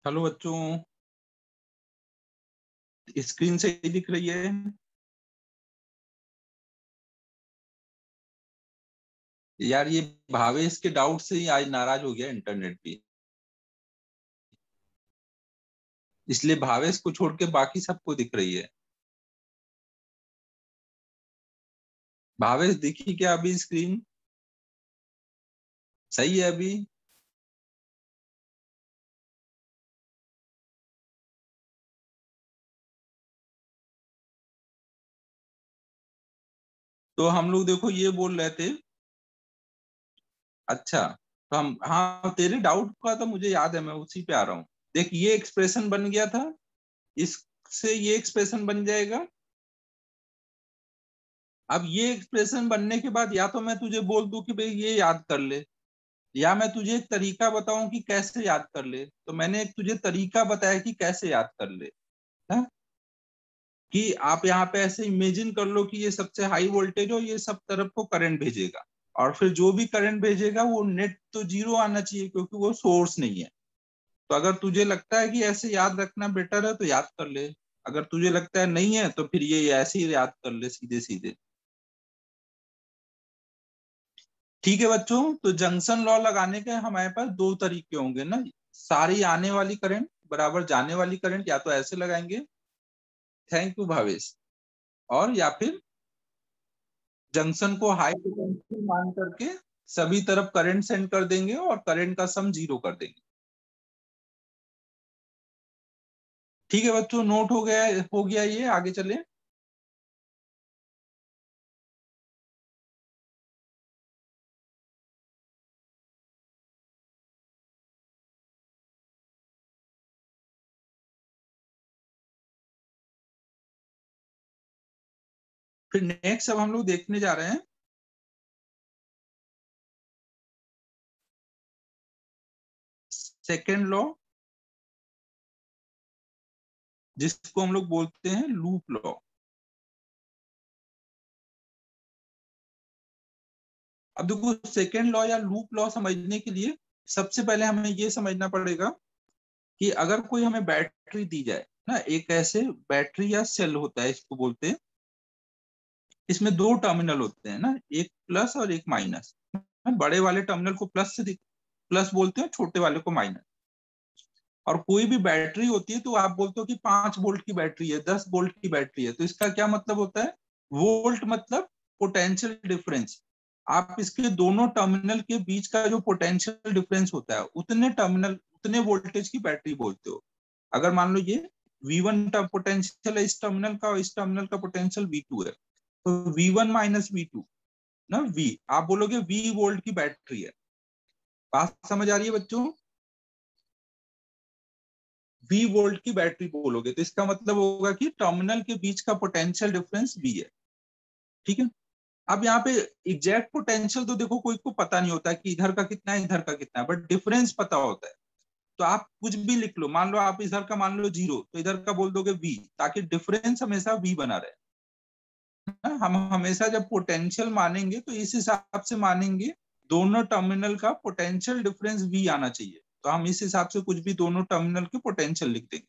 Hello बच्चों, screen से ही दिख रही है। यार ये भावेश के डाउट से ही आज नाराज हो गया इंटरनेट भी, इसलिए भावेश को छोड़ के बाकी सबको दिख रही है। भावेश दिखी क्या अभी स्क्रीन? सही है अभी? तो हम लोग देखो ये बोल रहे थे। अच्छा, तो हम, हाँ, तेरे डाउट का तो मुझे याद है, मैं उसी पे आ रहा हूँ। देख, ये एक्सप्रेशन बन गया था, इससे ये एक्सप्रेशन बन जाएगा। अब ये एक्सप्रेशन बनने के बाद या तो मैं तुझे बोल दूं कि भाई ये याद कर ले, या मैं तुझे एक तरीका बताऊं कि कैसे याद कर ले। तो मैंने एक तुझे तरीका बताया कि कैसे याद कर ले। है कि आप यहाँ पे ऐसे इमेजिन कर लो कि ये सबसे हाई वोल्टेज हो, ये सब तरफ को करंट भेजेगा, और फिर जो भी करंट भेजेगा वो नेट तो जीरो आना चाहिए क्योंकि वो सोर्स नहीं है। तो अगर तुझे लगता है कि ऐसे याद रखना बेटर है तो याद कर ले, अगर तुझे लगता है नहीं है तो फिर ये ऐसे ही याद कर ले सीधे सीधे। ठीक है बच्चों, तो जंक्शन लॉ लगाने के हमारे पास दो तरीके होंगे ना। सारी आने वाली करंट बराबर जाने वाली करंट, या तो ऐसे लगाएंगे, थैंक यू भावेश, और या फिर जंक्शन को हाई पोटेंशियल मान करके सभी तरफ करंट सेंड कर देंगे और करंट का सम जीरो कर देंगे। ठीक है बच्चों, नोट हो गया ये, आगे चले। फिर नेक्स्ट अब हम लोग देखने जा रहे हैं सेकेंड लॉ, जिसको हम लोग बोलते हैं लूप लॉ। अब देखो, सेकेंड लॉ या लूप लॉ समझने के लिए सबसे पहले हमें ये समझना पड़ेगा कि अगर कोई हमें बैटरी दी जाए ना, एक ऐसे बैटरी या सेल होता है, इसको बोलते हैं, इसमें दो टर्मिनल होते हैं ना, एक प्लस और एक माइनस। बड़े वाले टर्मिनल को प्लस बोलते हैं, छोटे वाले को माइनस। और कोई भी बैटरी होती है तो आप बोलते हो कि 5 वोल्ट की बैटरी है, 10 वोल्ट की बैटरी है, तो इसका क्या मतलब होता है? वोल्ट मतलब पोटेंशियल डिफरेंस। आप इसके दोनों टर्मिनल के बीच का जो पोटेंशियल डिफरेंस होता है, उतने वोल्टेज की बैटरी बोलते हो। अगर मान लो ये V1 पोटेंशियल है इस टर्मिनल का, और इस टर्मिनल का पोटेंशियल V2 है, तो V1 माइनस V2 ना, V, आप बोलोगे V वोल्ट की बैटरी है। बात समझ आ रही है बच्चों? V वोल्ट की बैटरी बोलोगे तो इसका मतलब होगा कि टर्मिनल के बीच का पोटेंशियल डिफरेंस V है। ठीक है। अब यहाँ पे एग्जैक्ट पोटेंशियल तो देखो कोई को पता नहीं होता कि इधर का कितना है इधर का कितना है, बट डिफरेंस पता होता है। तो आप कुछ भी लिख लो, मान लो आप इधर का मान लो 0, तो इधर का बोल दोगे V, ताकि डिफरेंस हमेशा V बना रहे। हम हमेशा जब पोटेंशियल मानेंगे तो इस हिसाब से मानेंगे, दोनों टर्मिनल का पोटेंशियल डिफरेंस V आना चाहिए, तो हम इस हिसाब से कुछ भी दोनों टर्मिनल के पोटेंशियल लिख देंगे।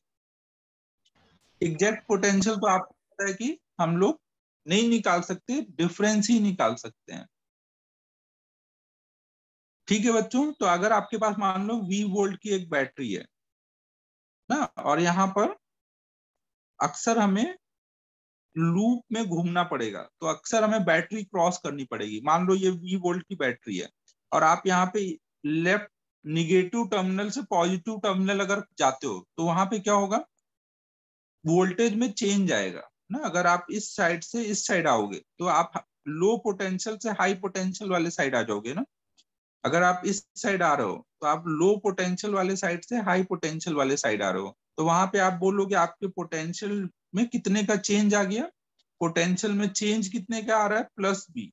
एग्जैक्ट पोटेंशियल तो आपको पता है कि हम लोग नहीं निकाल सकते, डिफरेंस ही निकाल सकते हैं। ठीक है बच्चों, तो अगर आपके पास मान लो V वोल्ट की एक बैटरी है ना, और यहाँ पर अक्सर हमें लूप में घूमना पड़ेगा, तो अक्सर हमें बैटरी क्रॉस करनी पड़ेगी। मान लो ये V वोल्ट की बैटरी है, और आप यहाँ पे लेफ्ट निगेटिव टर्मिनल से पॉजिटिव टर्मिनल अगर जाते हो तो वहां पे क्या होगा? वोल्टेज में चेंज आएगा ना। अगर आप इस साइड से इस साइड आओगे तो आप लो पोटेंशियल से हाई पोटेंशियल वाले साइड आ जाओगे ना। अगर आप इस साइड आ रहे हो तो आप लो पोटेंशियल वाले साइड से हाई पोटेंशियल वाले साइड आ रहे हो, तो वहां पे आप बोलोगे आपके पोटेंशियल में कितने का चेंज आ गया? पोटेंशियल में चेंज कितने का आ रहा है? +B।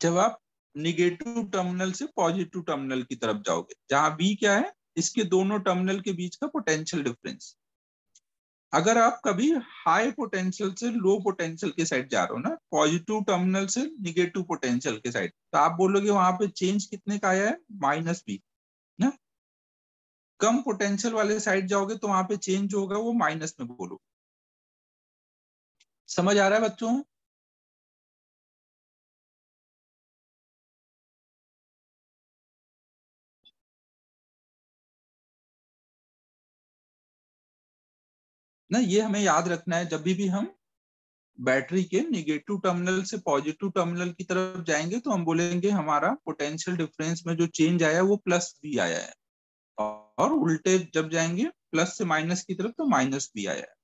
जब आप निगेटिव टर्मिनल से पॉजिटिव टर्मिनल की तरफ जाओगे, जहां B क्या है? इसके दोनों टर्मिनल के बीच का पोटेंशियल डिफरेंस। अगर आप कभी हाई पोटेंशियल से लो पोटेंशियल के साइड जा रहे हो ना, पॉजिटिव टर्मिनल से निगेटिव पोटेंशियल के साइड, तो आप बोलोगे वहां पे चेंज कितने का आया है? -B ना। कम पोटेंशियल वाले साइड जाओगे तो वहां पे चेंज जो होगा वो माइनस में बोलो। समझ आ रहा है बच्चों? ना ये हमें याद रखना है, जब भी हम बैटरी के नेगेटिव टर्मिनल से पॉजिटिव टर्मिनल की तरफ जाएंगे तो हम बोलेंगे हमारा पोटेंशियल डिफरेंस में जो चेंज आया है वो प्लस बी आया है, और उल्टे जब जाएंगे प्लस से माइनस की तरफ तो माइनस बी आया है।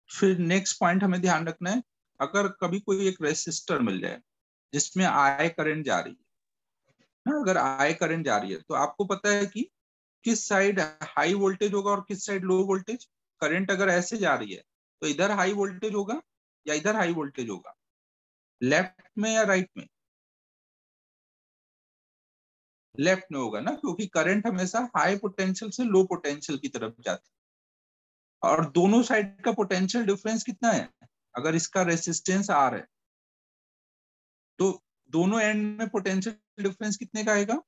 फिर नेक्स्ट पॉइंट हमें ध्यान रखना है, अगर कभी कोई एक रेसिस्टर मिल जाए जिसमें आई करंट जा रही है ना, अगर आई करंट जा रही है तो आपको पता है कि किस साइड हाई वोल्टेज होगा और किस साइड लो वोल्टेज। करंट अगर ऐसे जा रही है तो इधर हाई वोल्टेज होगा या इधर हाई वोल्टेज होगा, लेफ्ट में या राइट में? लेफ्ट में होगा ना, क्योंकि करंट हमेशा हाई पोटेंशियल से लो पोटेंशियल की तरफ जाती है। और दोनों साइड का पोटेंशियल डिफरेंस कितना है? अगर इसका रेसिस्टेंस आर है तो दोनों एंड में पोटेंशियल डिफरेंस कितने का आएगा?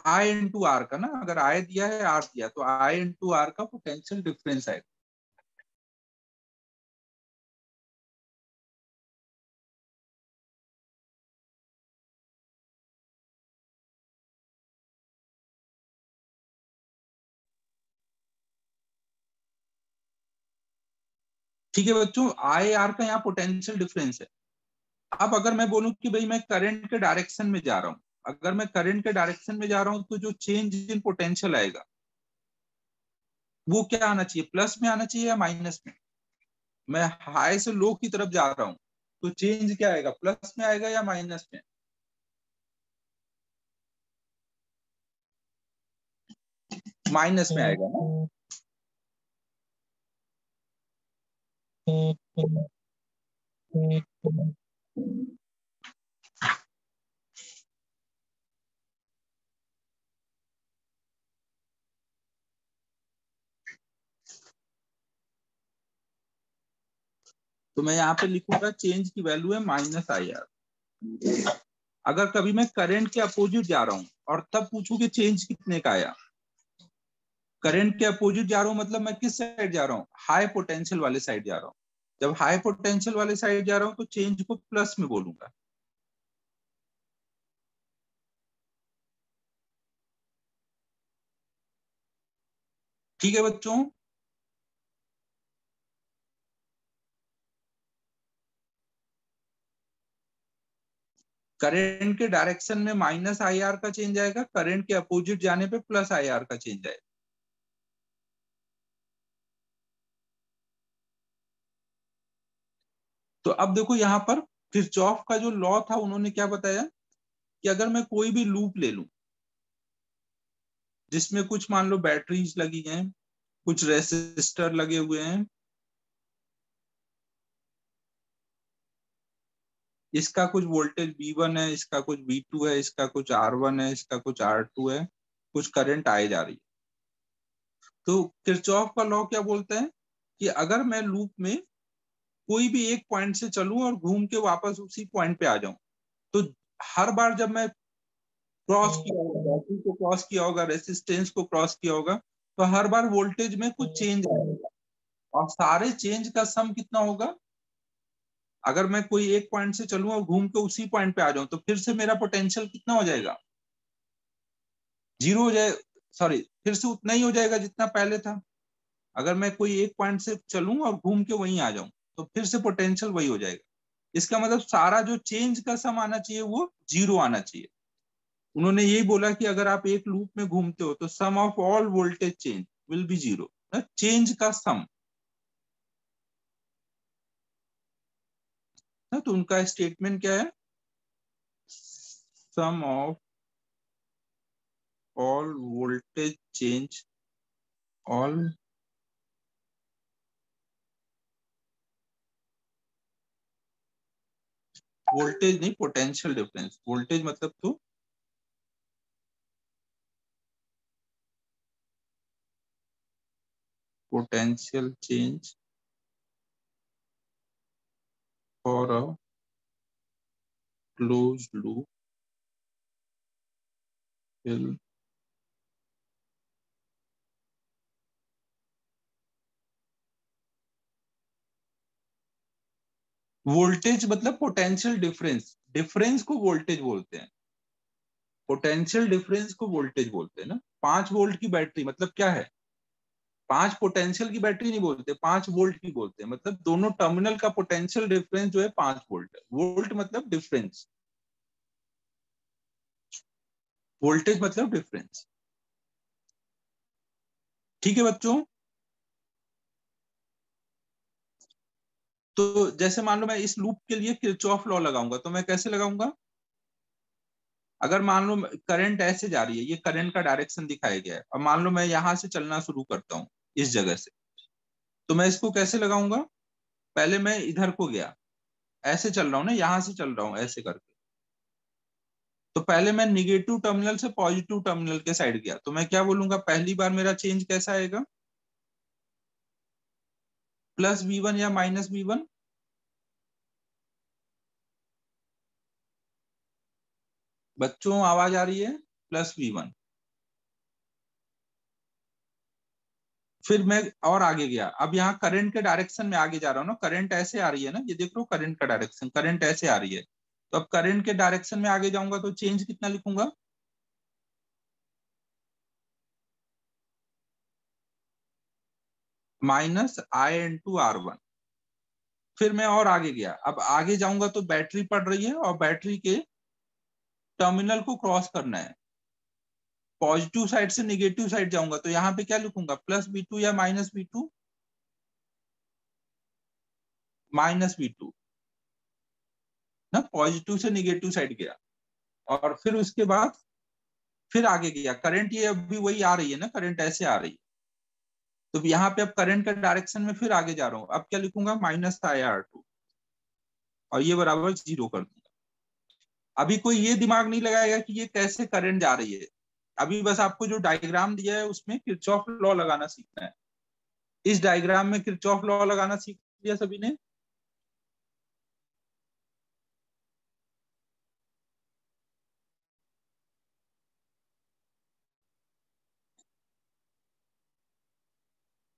आई इंटू आर का ना, अगर आई दिया है आर दिया तो आई इंटू आर का पोटेंशियल डिफरेंस आएगा। ठीक है बच्चों, आई आर का यहाँ पोटेंशियल डिफरेंस है। अब अगर मैं बोलूं कि भाई मैं करंट के डायरेक्शन में जा रहा हूं, अगर मैं करंट के डायरेक्शन में जा रहा हूं तो जो चेंज इन पोटेंशियल आएगा वो क्या आना चाहिए? प्लस में आना चाहिए या माइनस में? मैं हाई से लो की तरफ जा रहा हूं तो चेंज क्या आएगा? प्लस में आएगा या माइनस में? माइनस में आएगा ना। तो मैं यहाँ पे लिखूंगा चेंज की वैल्यू है माइनस आई आर। अगर कभी मैं करंट के अपोजिट जा रहा हूं और तब पूछूं कि चेंज कितने का आया, करंट के अपोजिट जा रहा हूं मतलब मैं किस साइड जा रहा हूँ? हाई पोटेंशियल वाले साइड जा रहा हूँ। जब हाई पोटेंशियल वाले साइड जा रहा हूँ तो चेंज को प्लस में बोलूंगा। ठीक है बच्चों? करंट के डायरेक्शन में माइनस आई आर का चेंज आएगा, करंट के अपोजिट जाने पे प्लस आई आर का चेंज आएगा। तो अब देखो यहाँ पर किरचॉफ का जो लॉ था उन्होंने क्या बताया कि अगर मैं कोई भी लूप ले लूं जिसमें कुछ मान लो बैटरीज लगी हैं, कुछ रेसिस्टर लगे हुए हैं, इसका कुछ वोल्टेज V1 है, इसका कुछ V2 है, इसका कुछ R1 है, इसका कुछ R2 है, कुछ करंट आए जा रही है, तो किरचॉफ का लॉ क्या बोलता है कि अगर मैं लूप में कोई भी एक पॉइंट से चलूं और घूम के वापस उसी पॉइंट पे आ जाऊं तो हर बार जब मैं क्रॉस किया होगा, बैटरी को क्रॉस किया होगा, रेसिस्टेंस को क्रॉस किया होगा, तो हर बार वोल्टेज में कुछ चेंज आएगा, और सारे चेंज का सम कितना होगा? अगर मैं कोई एक पॉइंट से चलूं और घूम के उसी पॉइंट पे आ जाऊं तो फिर से मेरा पोटेंशियल कितना हो जाएगा? जीरो हो जाए, सॉरी, फिर से उतना ही हो जाएगा जितना पहले था। अगर मैं कोई एक पॉइंट से चलूं और घूम के वहीं आ जाऊं तो फिर से पोटेंशियल वही हो जाएगा। इसका मतलब सारा जो चेंज का सम आना चाहिए वो जीरो आना चाहिए। उन्होंने यही बोला कि अगर आप एक लूप में घूमते हो तो sum of all voltage change will be zero. Change का सम ना, तो उनका स्टेटमेंट क्या है? Sum of all voltage change, all voltage नहीं, पोटेंशियल डिफरेंस, वोल्टेज मतलब तो potential change for a close loop fill voltage मतलब पोटेंशियल डिफरेंस, डिफरेंस को वोल्टेज बोलते हैं, पोटेंशियल डिफरेंस को वोल्टेज बोलते हैं ना। 5 वोल्ट की बैटरी मतलब क्या है, 5 पोटेंशियल की बैटरी नहीं बोलते, 5 वोल्ट की बोलते हैं, मतलब दोनों टर्मिनल का पोटेंशियल डिफरेंस जो है 5 वोल्ट है। वोल्ट मतलब डिफरेंस, वोल्टेज मतलब डिफरेंस। ठीक है बच्चों। तो जैसे मान लो मैं इस लूप के लिए किरचॉफ लॉ लगाऊंगा, तो मैं कैसे लगाऊंगा, अगर मान लो करंट ऐसे जा रही है, ये करंट का डायरेक्शन दिखाया गया है, अब मान लो मैं यहां से चलना शुरू करता हूँ इस जगह से, तो मैं इसको कैसे लगाऊंगा, पहले मैं इधर को गया, ऐसे चल रहा हूँ ना, यहां से चल रहा हूँ ऐसे करके, तो पहले मैं निगेटिव टर्मिनल से पॉजिटिव टर्मिनल के साइड गया, तो मैं क्या बोलूंगा, पहली बार मेरा चेंज कैसा आएगा, +V1 या -V1। बच्चों आवाज आ रही है, +V1। फिर मैं और आगे गया, अब यहाँ करंट के डायरेक्शन में आगे जा रहा हूँ ना, करंट ऐसे आ रही है ना, ये देख लो करंट का डायरेक्शन, करंट ऐसे आ रही है, तो अब करंट के डायरेक्शन में आगे जाऊंगा तो चेंज कितना लिखूंगा, -I × R1। फिर मैं और आगे गया, अब आगे जाऊंगा तो बैटरी पड़ रही है और बैटरी के टर्मिनल को क्रॉस करना है, पॉजिटिव साइड से निगेटिव साइड जाऊंगा, तो यहाँ पे क्या लिखूंगा, +V2 या -V2, -V2 ना, पॉजिटिव से निगेटिव साइड गया, और फिर उसके बाद फिर आगे गया, करंट ये अभी वही आ रही है ना, करंट ऐसे आ रही है, तो यहाँ पे अब करंट के डायरेक्शन में फिर आगे जा रहा हूँ, अब क्या लिखूंगा, -IR2, और ये बराबर 0 कर दूंगा। अभी कोई ये दिमाग नहीं लगाएगा कि ये कैसे करंट जा रही है, अभी बस आपको जो डायग्राम दिया है उसमें किरचॉफ लॉ लगाना सीखना है। इस डायग्राम में किरचॉफ लॉ लगाना सीख लिया सभी ने।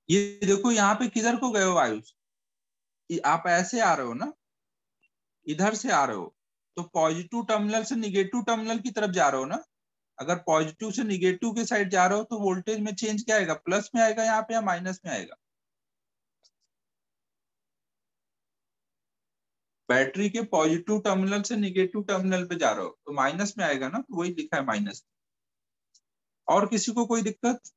ये देखो यहाँ पे किधर को गए हो आयुष, आप ऐसे आ रहे हो ना, इधर से आ रहे हो, तो पॉजिटिव टर्मिनल से निगेटिव टर्मिनल की तरफ जा रहे हो ना, अगर पॉजिटिव से निगेटिव के साइड जा रहे हो तो वोल्टेज में चेंज क्या आएगा, प्लस में आएगा यहाँ पे या माइनस में आएगा, बैटरी के पॉजिटिव टर्मिनल से निगेटिव टर्मिनल पे जा रहे हो तो माइनस में आएगा ना, तो वही लिखा है माइनस। और किसी को कोई दिक्कत,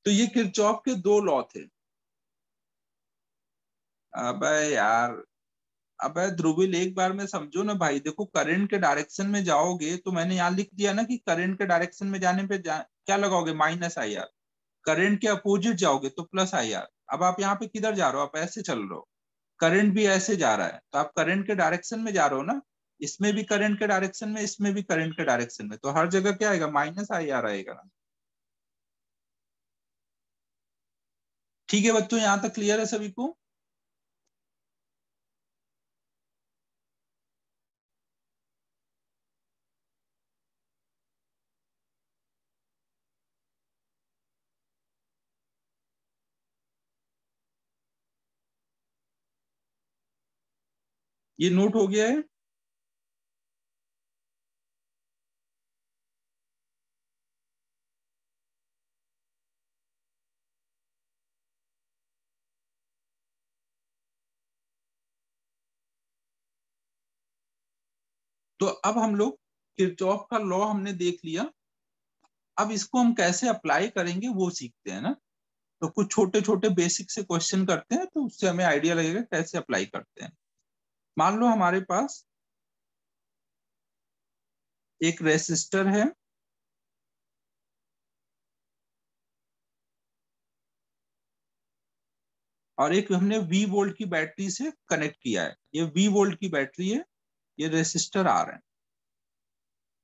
तो ये किरचॉफ के 2 लॉ थे। अबे यार, अबे ध्रुविल एक बार में समझो ना भाई, देखो करंट के डायरेक्शन में जाओगे तो मैंने यहाँ लिख दिया ना कि करंट के डायरेक्शन में जाने पे क्या लगाओगे, -IR। करंट के अपोजिट जाओगे तो +IR। अब आप यहाँ पे किधर जा रहे हो, आप ऐसे चल रहे हो, करंट भी ऐसे जा रहा है, तो आप करंट के डायरेक्शन में जा रहे हो ना, इसमें भी करंट के डायरेक्शन में, इसमें भी करंट के डायरेक्शन में, तो हर जगह क्या आएगा, -IR आएगा ना। ठीक है बच्चों, यहाँ तक क्लियर है सभी को। ये नोट हो गया है। तो अब हम लोग किरचॉफ का लॉ हमने देख लिया, अब इसको हम कैसे अप्लाई करेंगे वो सीखते हैं ना। तो कुछ छोटे छोटे बेसिक से क्वेश्चन करते हैं, तो उससे हमें आइडिया लगेगा कैसे अप्लाई करते हैं। मान लो हमारे पास एक रेसिस्टर है, और एक हमने V वोल्ट की बैटरी से कनेक्ट किया है, ये V वोल्ट की बैटरी है, ये रेसिस्टर R है।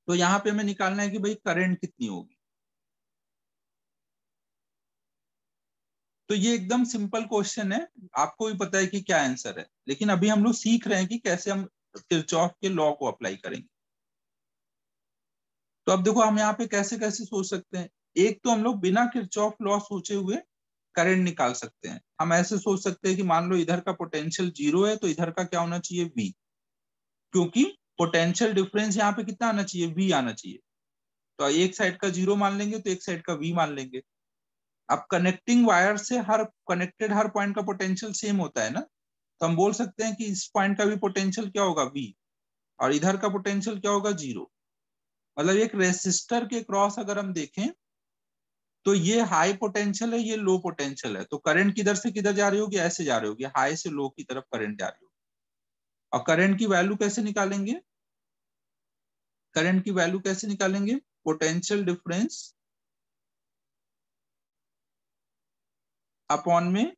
तो यहाँ पे हमें निकालना है कि भाई करंट कितनी होगी। तो ये एकदम सिंपल क्वेश्चन है, आपको भी पता है कि क्या आंसर है, लेकिन अभी हम लोग सीख रहे हैं कि कैसे हम किरचॉफ के लॉ को अप्लाई करेंगे। तो अब देखो हम यहाँ पे कैसे कैसे सोच सकते हैं। एक तो हम लोग बिना किरचॉफ लॉ सोचे हुए करंट निकाल सकते हैं। हम ऐसे सोच सकते हैं कि मान लो इधर का पोटेंशियल 0 है, तो इधर का क्या होना चाहिए, V, क्योंकि पोटेंशियल डिफरेंस यहाँ पे कितना आना चाहिए, V आना चाहिए। तो एक साइड का 0 मान लेंगे तो एक साइड का V मान लेंगे। अब कनेक्टिंग वायर से हर कनेक्टेड हर पॉइंट का पोटेंशियल सेम होता है ना, तो हम बोल सकते हैं कि इस पॉइंट का भी पोटेंशियल क्या होगा, V, और इधर का पोटेंशियल क्या होगा, 0। मतलब एक रेसिस्टर के क्रॉस अगर हम देखें तो ये हाई पोटेंशियल है, ये लो पोटेंशियल है, तो करंट किधर से किधर जा रही होगी, ऐसे जा रही होगी, हाई से लो की तरफ करंट जा रही होगी। और करंट की वैल्यू कैसे निकालेंगे, करंट की वैल्यू कैसे निकालेंगे, पोटेंशियल डिफरेंस अपॉन में,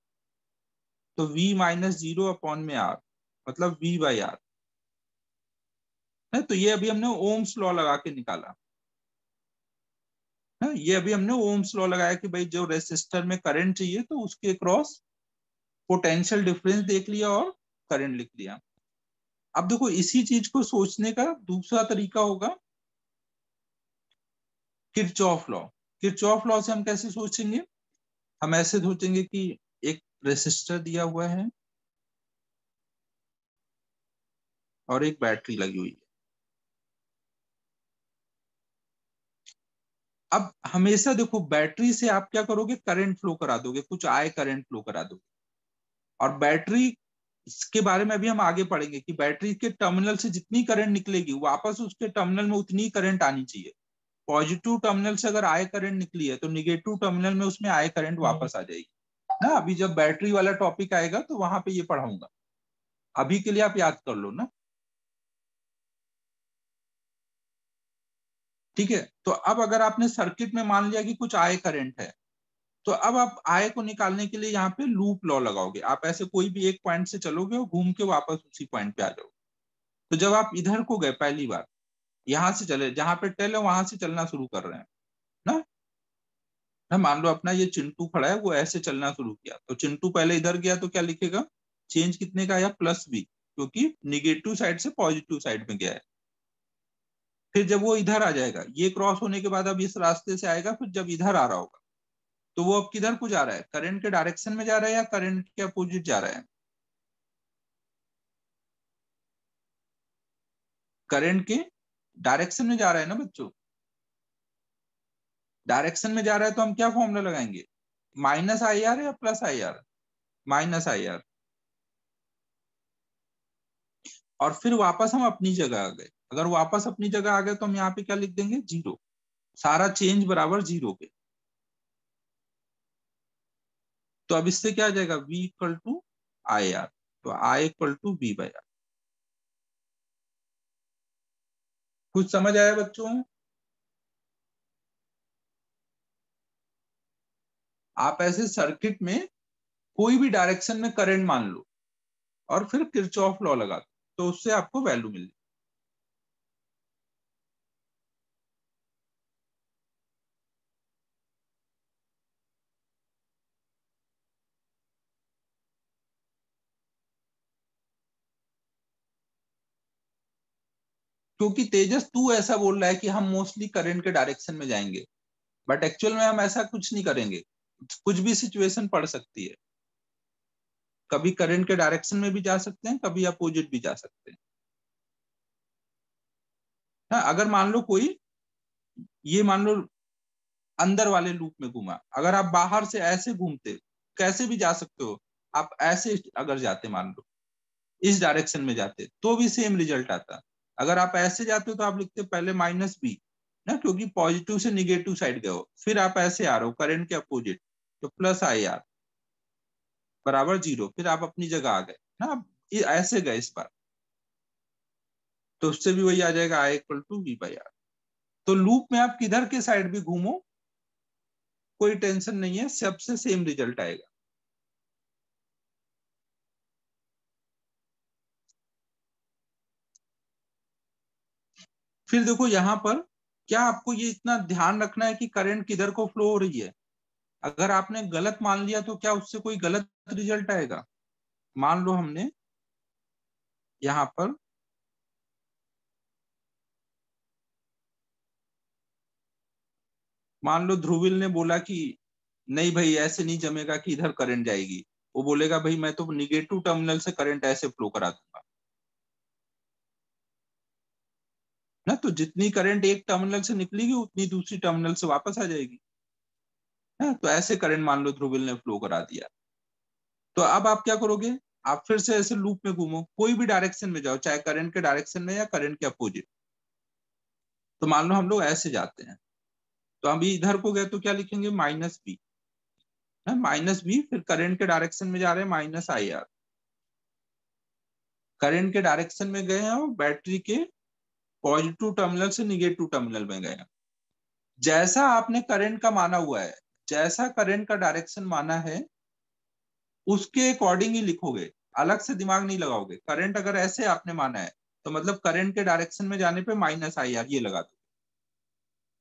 तो V माइनस 0 अपॉन में R, मतलब V बाई R है। तो ये अभी हमने ओम्स लॉ लगा के निकाला है, ये अभी हमने ओम्स लॉ लगाया कि भाई जो रेसिस्टर में करंट चाहिए तो उसके क्रॉस पोटेंशियल डिफरेंस देख लिया और करंट लिख लिया। अब देखो इसी चीज को सोचने का दूसरा तरीका होगा किरचॉफ लॉ। किरचॉफ लॉ से हम कैसे सोचेंगे, हम ऐसे सोचेंगे कि एक रेसिस्टर दिया हुआ है और एक बैटरी लगी हुई है। अब हमेशा देखो बैटरी से आप क्या करोगे, करंट फ्लो करा दोगे, कुछ आए करंट फ्लो करा दोगे। और बैटरी के बारे में अभी हम आगे पढ़ेंगे कि बैटरी के टर्मिनल से जितनी करंट निकलेगी वापस उसके टर्मिनल में उतनी करंट आनी चाहिए। पॉजिटिव टर्मिनल से अगर आए करंट निकली है तो निगेटिव टर्मिनल में उसमें आए करंट वापस आ जाएगी ना। अभी जब बैटरी वाला टॉपिक आएगा तो वहां पे ये पढ़ाऊंगा, अभी के लिए आप याद कर लो ना। ठीक है, तो अब अगर आपने सर्किट में मान लिया कि कुछ आए करंट है, तो अब आप आय को निकालने के लिए यहाँ पे लूप लॉ लगाओगे। आप ऐसे कोई भी एक पॉइंट से चलोगे और घूम के वापस उसी पॉइंट पे आ जाओगे। तो जब आप इधर को गए पहली बार, यहाँ से चले, जहां पे टेल है वहां से चलना शुरू कर रहे हैं ना। मान लो अपना ये चिंटू खड़ा है, वो ऐसे चलना शुरू किया, तो चिंटू पहले इधर गया तो क्या लिखेगा, चेंज कितने का आया, +B, क्योंकि निगेटिव साइड से पॉजिटिव साइड में गया है। फिर जब वो इधर आ जाएगा, ये क्रॉस होने के बाद अब इस रास्ते से आएगा, फिर जब इधर आ रहा होगा तो वो अब किधर को जा रहा है, करंट के डायरेक्शन में जा रहा है या करंट के अपोजिट जा रहा है, करंट के डायरेक्शन में जा रहा है ना बच्चों। डायरेक्शन में जा रहा है तो हम क्या फॉर्मूला लगाएंगे, -IR या +IR, -IR। और फिर वापस हम अपनी जगह आ गए। अगर वापस अपनी जगह आ गए तो हम यहाँ पे क्या लिख देंगे, 0, सारा चेंज बराबर 0 के। तो अब इससे क्या आ जाएगा, V=IR, तो I=V/R। कुछ समझ आया बच्चों। आप ऐसे सर्किट में कोई भी डायरेक्शन में करंट मान लो और फिर किरचॉफ लॉ लगा दो, तो उससे आपको वैल्यू मिल जाए। क्योंकि तेजस तू ऐसा बोल रहा है कि हम मोस्टली करंट के डायरेक्शन में जाएंगे, बट एक्चुअल में हम ऐसा कुछ नहीं करेंगे। कुछ भी सिचुएशन पड़ सकती है, कभी करंट के डायरेक्शन में भी जा सकते हैं, कभी अपोजिट भी जा सकते हैं। हाँ, अगर मान लो कोई, ये मान लो अंदर वाले लूप में घूमा, अगर आप बाहर से ऐसे घूमते, कैसे भी जा सकते हो, आप ऐसे अगर जाते मान लो इस डायरेक्शन में जाते तो भी सेम रिजल्ट आता। अगर आप ऐसे जाते हो तो आप लिखते पहले -B ना, क्योंकि पॉजिटिव से निगेटिव साइड गए हो, फिर आप ऐसे आ रहे हो करंट के अपोजिट, तो +IR बराबर 0, फिर आप अपनी जगह आ गए ना। आप ऐसे गए इस बार, तो उससे भी वही आ जाएगा, I=V/R। तो लूप में आप किधर के साइड भी घूमो कोई टेंशन नहीं है, सबसे सेम रिजल्ट आएगा। फिर देखो यहाँ पर क्या आपको ये इतना ध्यान रखना है कि करंट किधर को फ्लो हो रही है, अगर आपने गलत मान लिया तो क्या उससे कोई गलत रिजल्ट आएगा? मान लो हमने यहाँ पर मान लो ध्रुविल ने बोला कि नहीं भाई ऐसे नहीं जमेगा कि इधर करंट जाएगी, वो बोलेगा भाई मैं तो निगेटिव टर्मिनल से करंट ऐसे फ्लो करा दूंगा ना, तो जितनी करंट एक टर्मिनल से निकलेगी उतनी दूसरी टर्मिनल से वापस आ जाएगी ना। तो ऐसे करंट मान लो ध्रुविल ने फ्लो करा दिया, तो अब आप क्या करोगे? आप फिर से ऐसे लूप में घूमो, कोई भी डायरेक्शन में जाओ, चाहे करंट के डायरेक्शन में या करंट के अपोजिट। तो मान लो हम लोग ऐसे जाते हैं, तो अभी इधर को गए तो क्या लिखेंगे? -b है, -b। फिर करंट के डायरेक्शन में जा रहे हैं -IR, करंट के डायरेक्शन में गए हैं और बैटरी के पॉजिटिव टर्मिनल से निगेटिव टर्मिनल में गए हैं। जैसा आपने करंट का माना हुआ है, जैसा करंट का डायरेक्शन माना है उसके अकॉर्डिंग ही लिखोगे, अलग से दिमाग नहीं लगाओगे। करंट अगर ऐसे आपने माना है तो मतलब करंट के डायरेक्शन में जाने पे -IR ये लगा दो,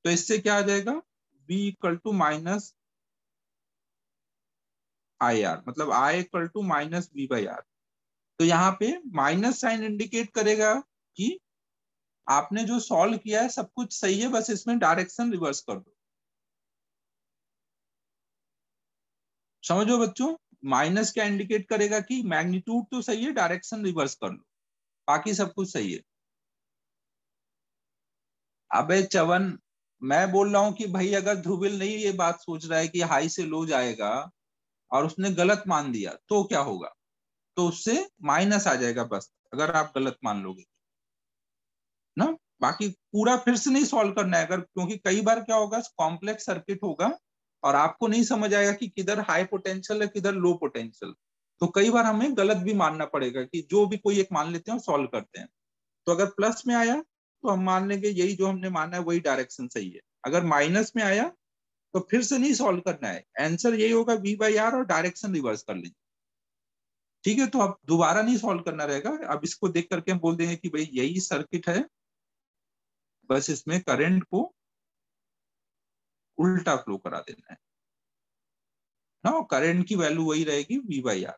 तो इससे क्या आ जाएगा? V = -IR, मतलब I = -V/R। तो यहाँ पे माइनस साइन इंडिकेट करेगा कि आपने जो सॉल्व किया है सब कुछ सही है, बस इसमें डायरेक्शन रिवर्स कर दो। समझो बच्चों, माइनस क्या इंडिकेट करेगा कि मैग्नीट्यूड तो सही है, डायरेक्शन रिवर्स कर लो, बाकी सब कुछ सही है। अबे चवन, मैं बोल रहा हूं कि भाई अगर ध्रुविल नहीं ये बात सोच रहा है कि हाई से लो जाएगा और उसने गलत मान दिया तो क्या होगा? तो उससे माइनस आ जाएगा बस, अगर आप गलत मान लोगे ना। बाकी पूरा फिर से नहीं सॉल्व करना है, अगर, क्योंकि कई बार क्या होगा, कॉम्प्लेक्स सर्किट होगा और आपको नहीं समझ आएगा कि किधर हाई पोटेंशियल है किधर लो पोटेंशियल, तो कई बार हमें गलत भी मानना पड़ेगा कि जो भी कोई एक मान लेते हैं और सॉल्व करते हैं। तो अगर प्लस में आया तो हम मान लेंगे यही जो हमने माना है वही डायरेक्शन सही है। अगर माइनस में आया तो फिर से नहीं सॉल्व करना है, आंसर यही होगा V/R और डायरेक्शन रिवर्स कर लेंगे। ठीक है, तो अब दोबारा नहीं सॉल्व करना रहेगा, अब इसको देख करके हम बोल देंगे कि भाई यही सर्किट है, बस इसमें करंट को उल्टा फ्लो करा देना है ना, करंट की वैल्यू वही रहेगी V/R।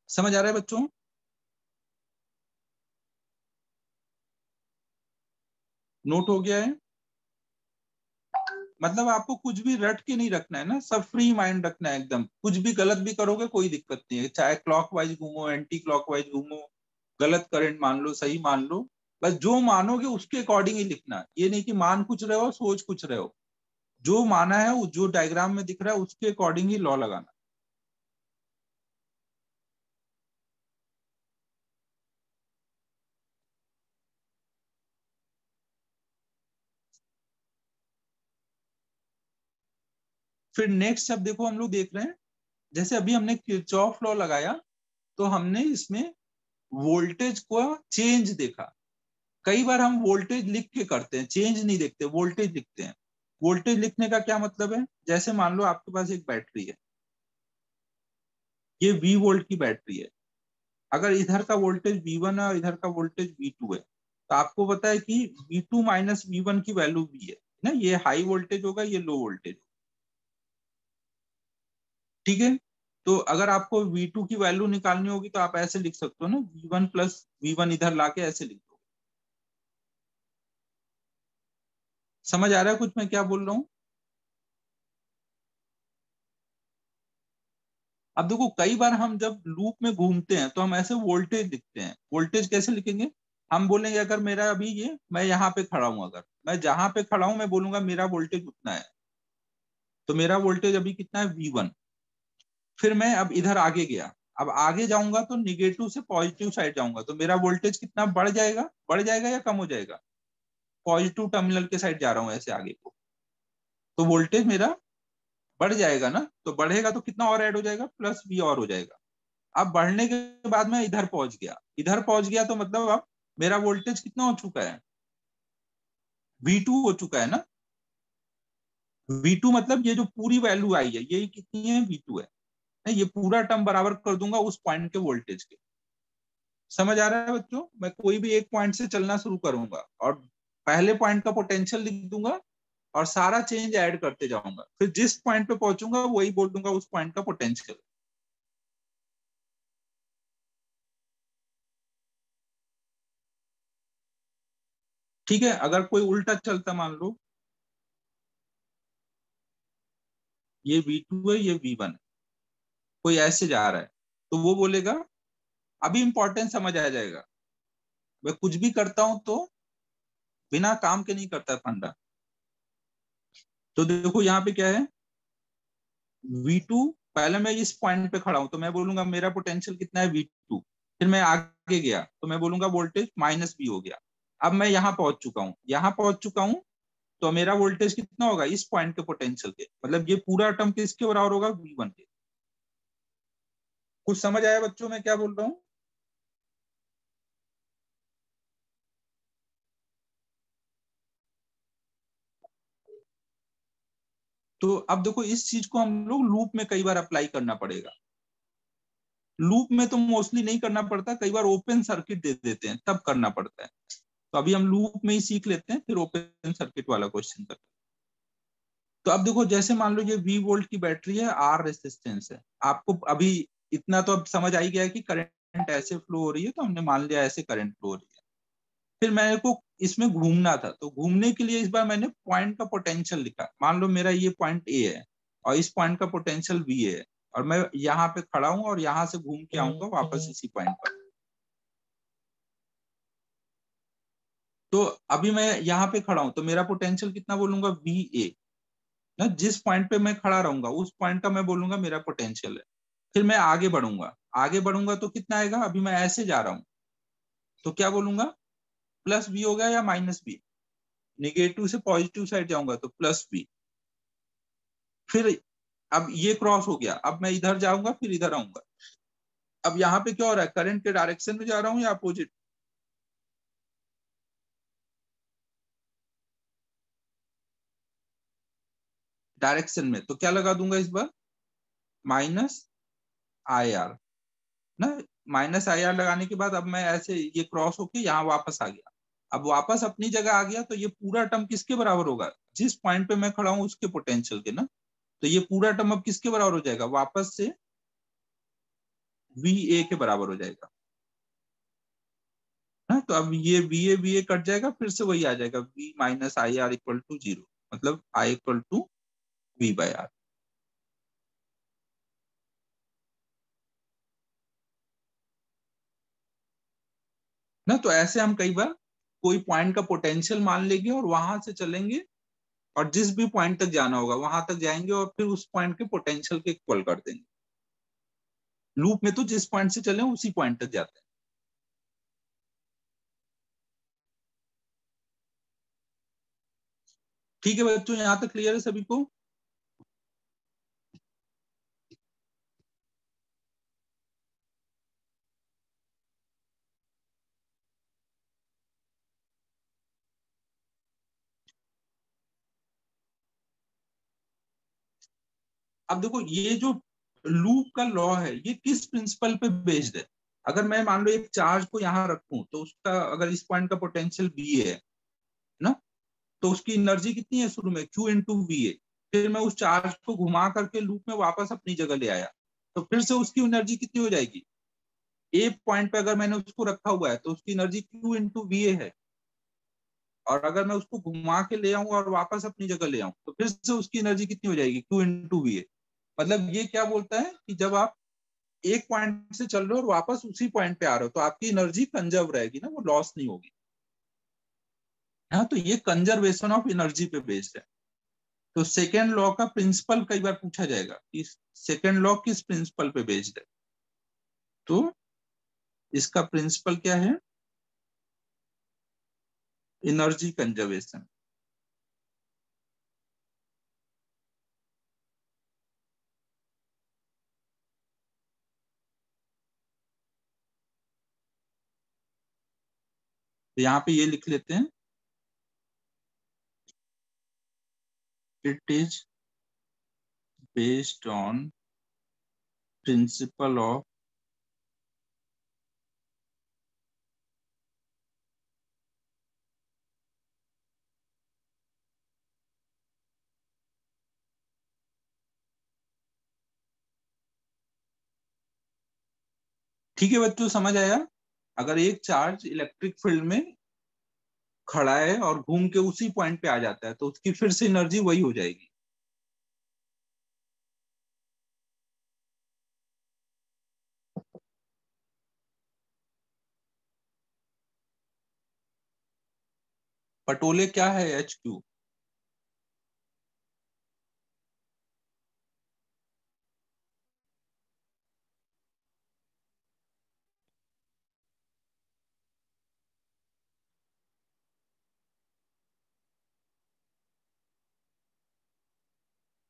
समझ आ रहा है बच्चों? नोट हो गया है? मतलब आपको कुछ भी रट के नहीं रखना है ना, सब फ्री माइंड रखना है एकदम, कुछ भी गलत भी करोगे कोई दिक्कत नहीं है, चाहे क्लॉकवाइज घूमो एंटी क्लॉकवाइज घूमो, गलत करंट मान लो सही मान लो, बस जो मानोगे उसके अकॉर्डिंग ही लिखना। ये नहीं कि मान कुछ रहे हो सोच कुछ रहे हो, जो माना है जो डायग्राम में दिख रहा है उसके अकॉर्डिंग ही लॉ लगाना। फिर नेक्स्ट अब देखो हम लोग देख रहे हैं, जैसे अभी हमने किरचॉफ लॉ लगाया तो हमने इसमें वोल्टेज को चेंज देखा। कई बार हम वोल्टेज लिख के करते हैं, चेंज नहीं देखते, वोल्टेज लिखते हैं। वोल्टेज लिखने का क्या मतलब है? जैसे मान लो आपके पास एक बैटरी है, ये V वोल्ट की बैटरी है, अगर इधर का वोल्टेज V1 है और इधर का वोल्टेज V2 है, तो आपको पता है कि V2 - V1 की वैल्यू V है ना, ये हाई वोल्टेज होगा ये लो वोल्टेज। ठीक है, तो अगर आपको V2 की वैल्यू निकालनी होगी तो आप ऐसे लिख सकते हो ना, V1 + V1 इधर लाके ऐसे लिख दो। समझ आ रहा है कुछ मैं क्या बोल रहा हूँ? अब देखो कई बार हम जब लूप में घूमते हैं तो हम ऐसे वोल्टेज लिखते हैं। वोल्टेज कैसे लिखेंगे? हम बोलेंगे अगर मेरा अभी ये मैं यहाँ पे खड़ा हूं, अगर मैं जहां पे खड़ा हूं मैं बोलूंगा मेरा वोल्टेज उतना है, तो मेरा वोल्टेज अभी कितना है? V1। फिर मैं अब इधर आगे गया, अब आगे जाऊंगा तो निगेटिव से पॉजिटिव साइड जाऊंगा, तो मेरा वोल्टेज कितना बढ़ जाएगा या कम हो जाएगा? पॉजिटिव टर्मिनल के साइड जा रहा हूँ ऐसे आगे को, तो वोल्टेज मेरा बढ़ जाएगा ना, तो बढ़ेगा तो कितना और ऐड हो जाएगा? +V और हो जाएगा। अब बढ़ने के बाद मैं इधर पहुंच गया, इधर पहुंच गया तो मतलब अब मेरा वोल्टेज कितना हो चुका है? V2 हो चुका है ना। V2 मतलब ये जो पूरी वैल्यू आई है ये कितनी है? V2 है। ये पूरा टर्म बराबर कर दूंगा उस पॉइंट के वोल्टेज के। समझ आ रहा है बच्चों? मैं कोई भी एक पॉइंट से चलना शुरू करूंगा और पहले पॉइंट का पोटेंशियल लिख दूंगा और सारा चेंज ऐड करते जाऊंगा, फिर जिस पॉइंट पे पहुंचूंगा वही बोल दूंगा उस पॉइंट का पोटेंशियल। ठीक है, अगर कोई उल्टा चलता, मान लो ये V2 है, ये V1 है, कोई ऐसे जा रहा है, तो वो बोलेगा, अभी इंपॉर्टेंस समझ आ जाएगा, मैं कुछ भी करता हूं तो बिना काम के नहीं करता फंडा। तो देखो यहाँ पे क्या है, V2, पहले मैं इस पॉइंट पे खड़ा हूं तो मैं बोलूंगा मेरा पोटेंशियल कितना है V2, फिर मैं आगे गया तो मैं बोलूंगा वोल्टेज -V हो गया। अब मैं यहाँ पहुंच चुका हूँ, यहाँ पहुंच चुका हूँ, तो मेरा वोल्टेज कितना होगा इस पॉइंट के पोटेंशियल के, मतलब ये पूरा टर्म किसके बराबर होगा, V1 के। कुछ समझ आया बच्चों मैं क्या बोल रहा हूँ? तो अब देखो इस चीज को हम लोग लूप में कई बार अप्लाई करना पड़ेगा। लूप में तो मोस्टली नहीं करना पड़ता, कई बार ओपन सर्किट दे देते हैं तब करना पड़ता है। तो अभी हम लूप में ही सीख लेते हैं, फिर ओपन सर्किट वाला क्वेश्चन करते हैं। तो अब देखो जैसे मान लो ये V वोल्ट की बैटरी है, R रेसिस्टेंस है, आपको अभी इतना तो अब समझ आ ही गया है कि करंट ऐसे फ्लो हो रही है, तो हमने मान लिया ऐसे करंट फ्लो हो रही है। फिर मेरे को इसमें घूमना था, तो घूमने के लिए इस बार मैंने पॉइंट का पोटेंशियल लिखा। मान लो मेरा ये पॉइंट ए है और इस पॉइंट का पोटेंशियल बी है, और मैं यहाँ पे खड़ा हूँ और यहाँ से घूम के आऊंगा वापस इसी पॉइंट पर। तो अभी मैं यहाँ पे खड़ा हूँ तो मेरा पोटेंशियल कितना बोलूंगा, VA ना, जिस पॉइंट पे मैं खड़ा रहूंगा उस पॉइंट का मैं बोलूंगा मेरा पोटेंशियल है। फिर मैं आगे बढ़ूंगा, आगे बढ़ूंगा तो कितना आएगा, अभी मैं ऐसे जा रहा हूँ तो क्या बोलूंगा, +B हो गया या -B, निगेटिव से पॉजिटिव साइड जाऊंगा तो +B। फिर अब ये क्रॉस हो गया, अब मैं इधर जाऊंगा फिर इधर आऊंगा। अब यहाँ पे क्या हो रहा है, करंट के डायरेक्शन में जा रहा हूँ या अपोजिट, डायरेक्शन में, तो क्या लगा दूंगा इस बार, -IR ना। -IR लगाने के बाद अब मैं ऐसे ये क्रॉस होके यहाँ वापस आ गया। अब वापस अपनी जगह आ गया तो ये पूरा टर्म किसके बराबर होगा, जिस पॉइंट पे मैं खड़ा हूँ उसके पोटेंशियल के ना। तो ये पूरा टर्म अब किसके बराबर हो जाएगा, वापस से VA के बराबर हो जाएगा ना। तो अब ये VA कट जाएगा, फिर से वही आ जाएगा, V-IR = 0, मतलब I = V/R ना। तो ऐसे हम कई बार कोई पॉइंट का पोटेंशियल मान लेंगे और वहां से चलेंगे, और जिस भी पॉइंट तक जाना होगा वहां तक जाएंगे और फिर उस पॉइंट के पोटेंशियल के इक्वल कर देंगे। लूप में तो जिस पॉइंट से चले उसी पॉइंट तक जाते हैं। ठीक है बच्चों, यहाँ तक क्लियर है सभी को? अब देखो ये जो लूप का लॉ है ये किस प्रिंसिपल पे बेस्ड है। अगर मैं मान लो एक चार्ज को यहाँ रखूं तो उसका अगर इस पॉइंट का पोटेंशियल B है ना, तो उसकी एनर्जी कितनी है शुरू में, Q × VA। फिर मैं उस चार्ज को घुमा करके लूप में वापस अपनी जगह ले आया, तो फिर से उसकी एनर्जी कितनी हो जाएगी, एक पॉइंट पे अगर मैंने उसको रखा हुआ है तो उसकी एनर्जी Q × VA है। और अगर मैं उसको घुमा के ले आऊं और वापस अपनी जगह ले आऊं तो फिर से उसकी एनर्जी कितनी हो जाएगी, Q × VA। मतलब ये क्या बोलता है कि जब आप एक पॉइंट से चल रहे हो और वापस उसी पॉइंट पे आ रहे हो तो आपकी एनर्जी कंजर्व रहेगी ना, वो लॉस नहीं होगी। हाँ, तो ये कंजर्वेशन ऑफ एनर्जी पे बेस्ड है। तो सेकेंड लॉ का प्रिंसिपल कई बार पूछा जाएगा कि सेकेंड लॉ किस प्रिंसिपल पे बेस्ड है। तो इसका प्रिंसिपल क्या है, एनर्जी कंजर्वेशन। तो यहाँ पे ये लिख लेते हैं, it is based on principle of ठीक है बच्चों, समझ आया? अगर एक चार्ज इलेक्ट्रिक फील्ड में खड़ा है और घूम के उसी पॉइंट पे आ जाता है तो उसकी फिर से एनर्जी वही हो जाएगी। पटोले क्या है HQ?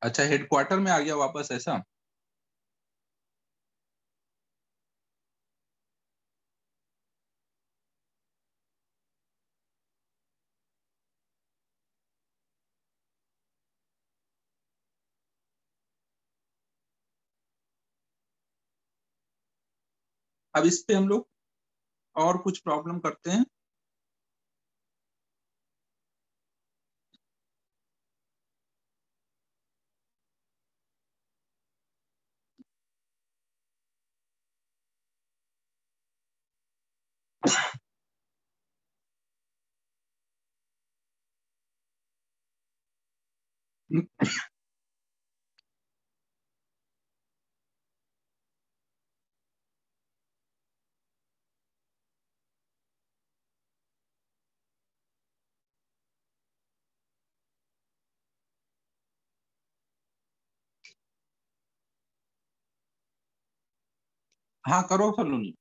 अच्छा, हेडक्वार्टर में आ गया वापस, ऐसा? अब इस पे हम लोग और कुछ प्रॉब्लम करते हैं। हाँ करो सलोनी।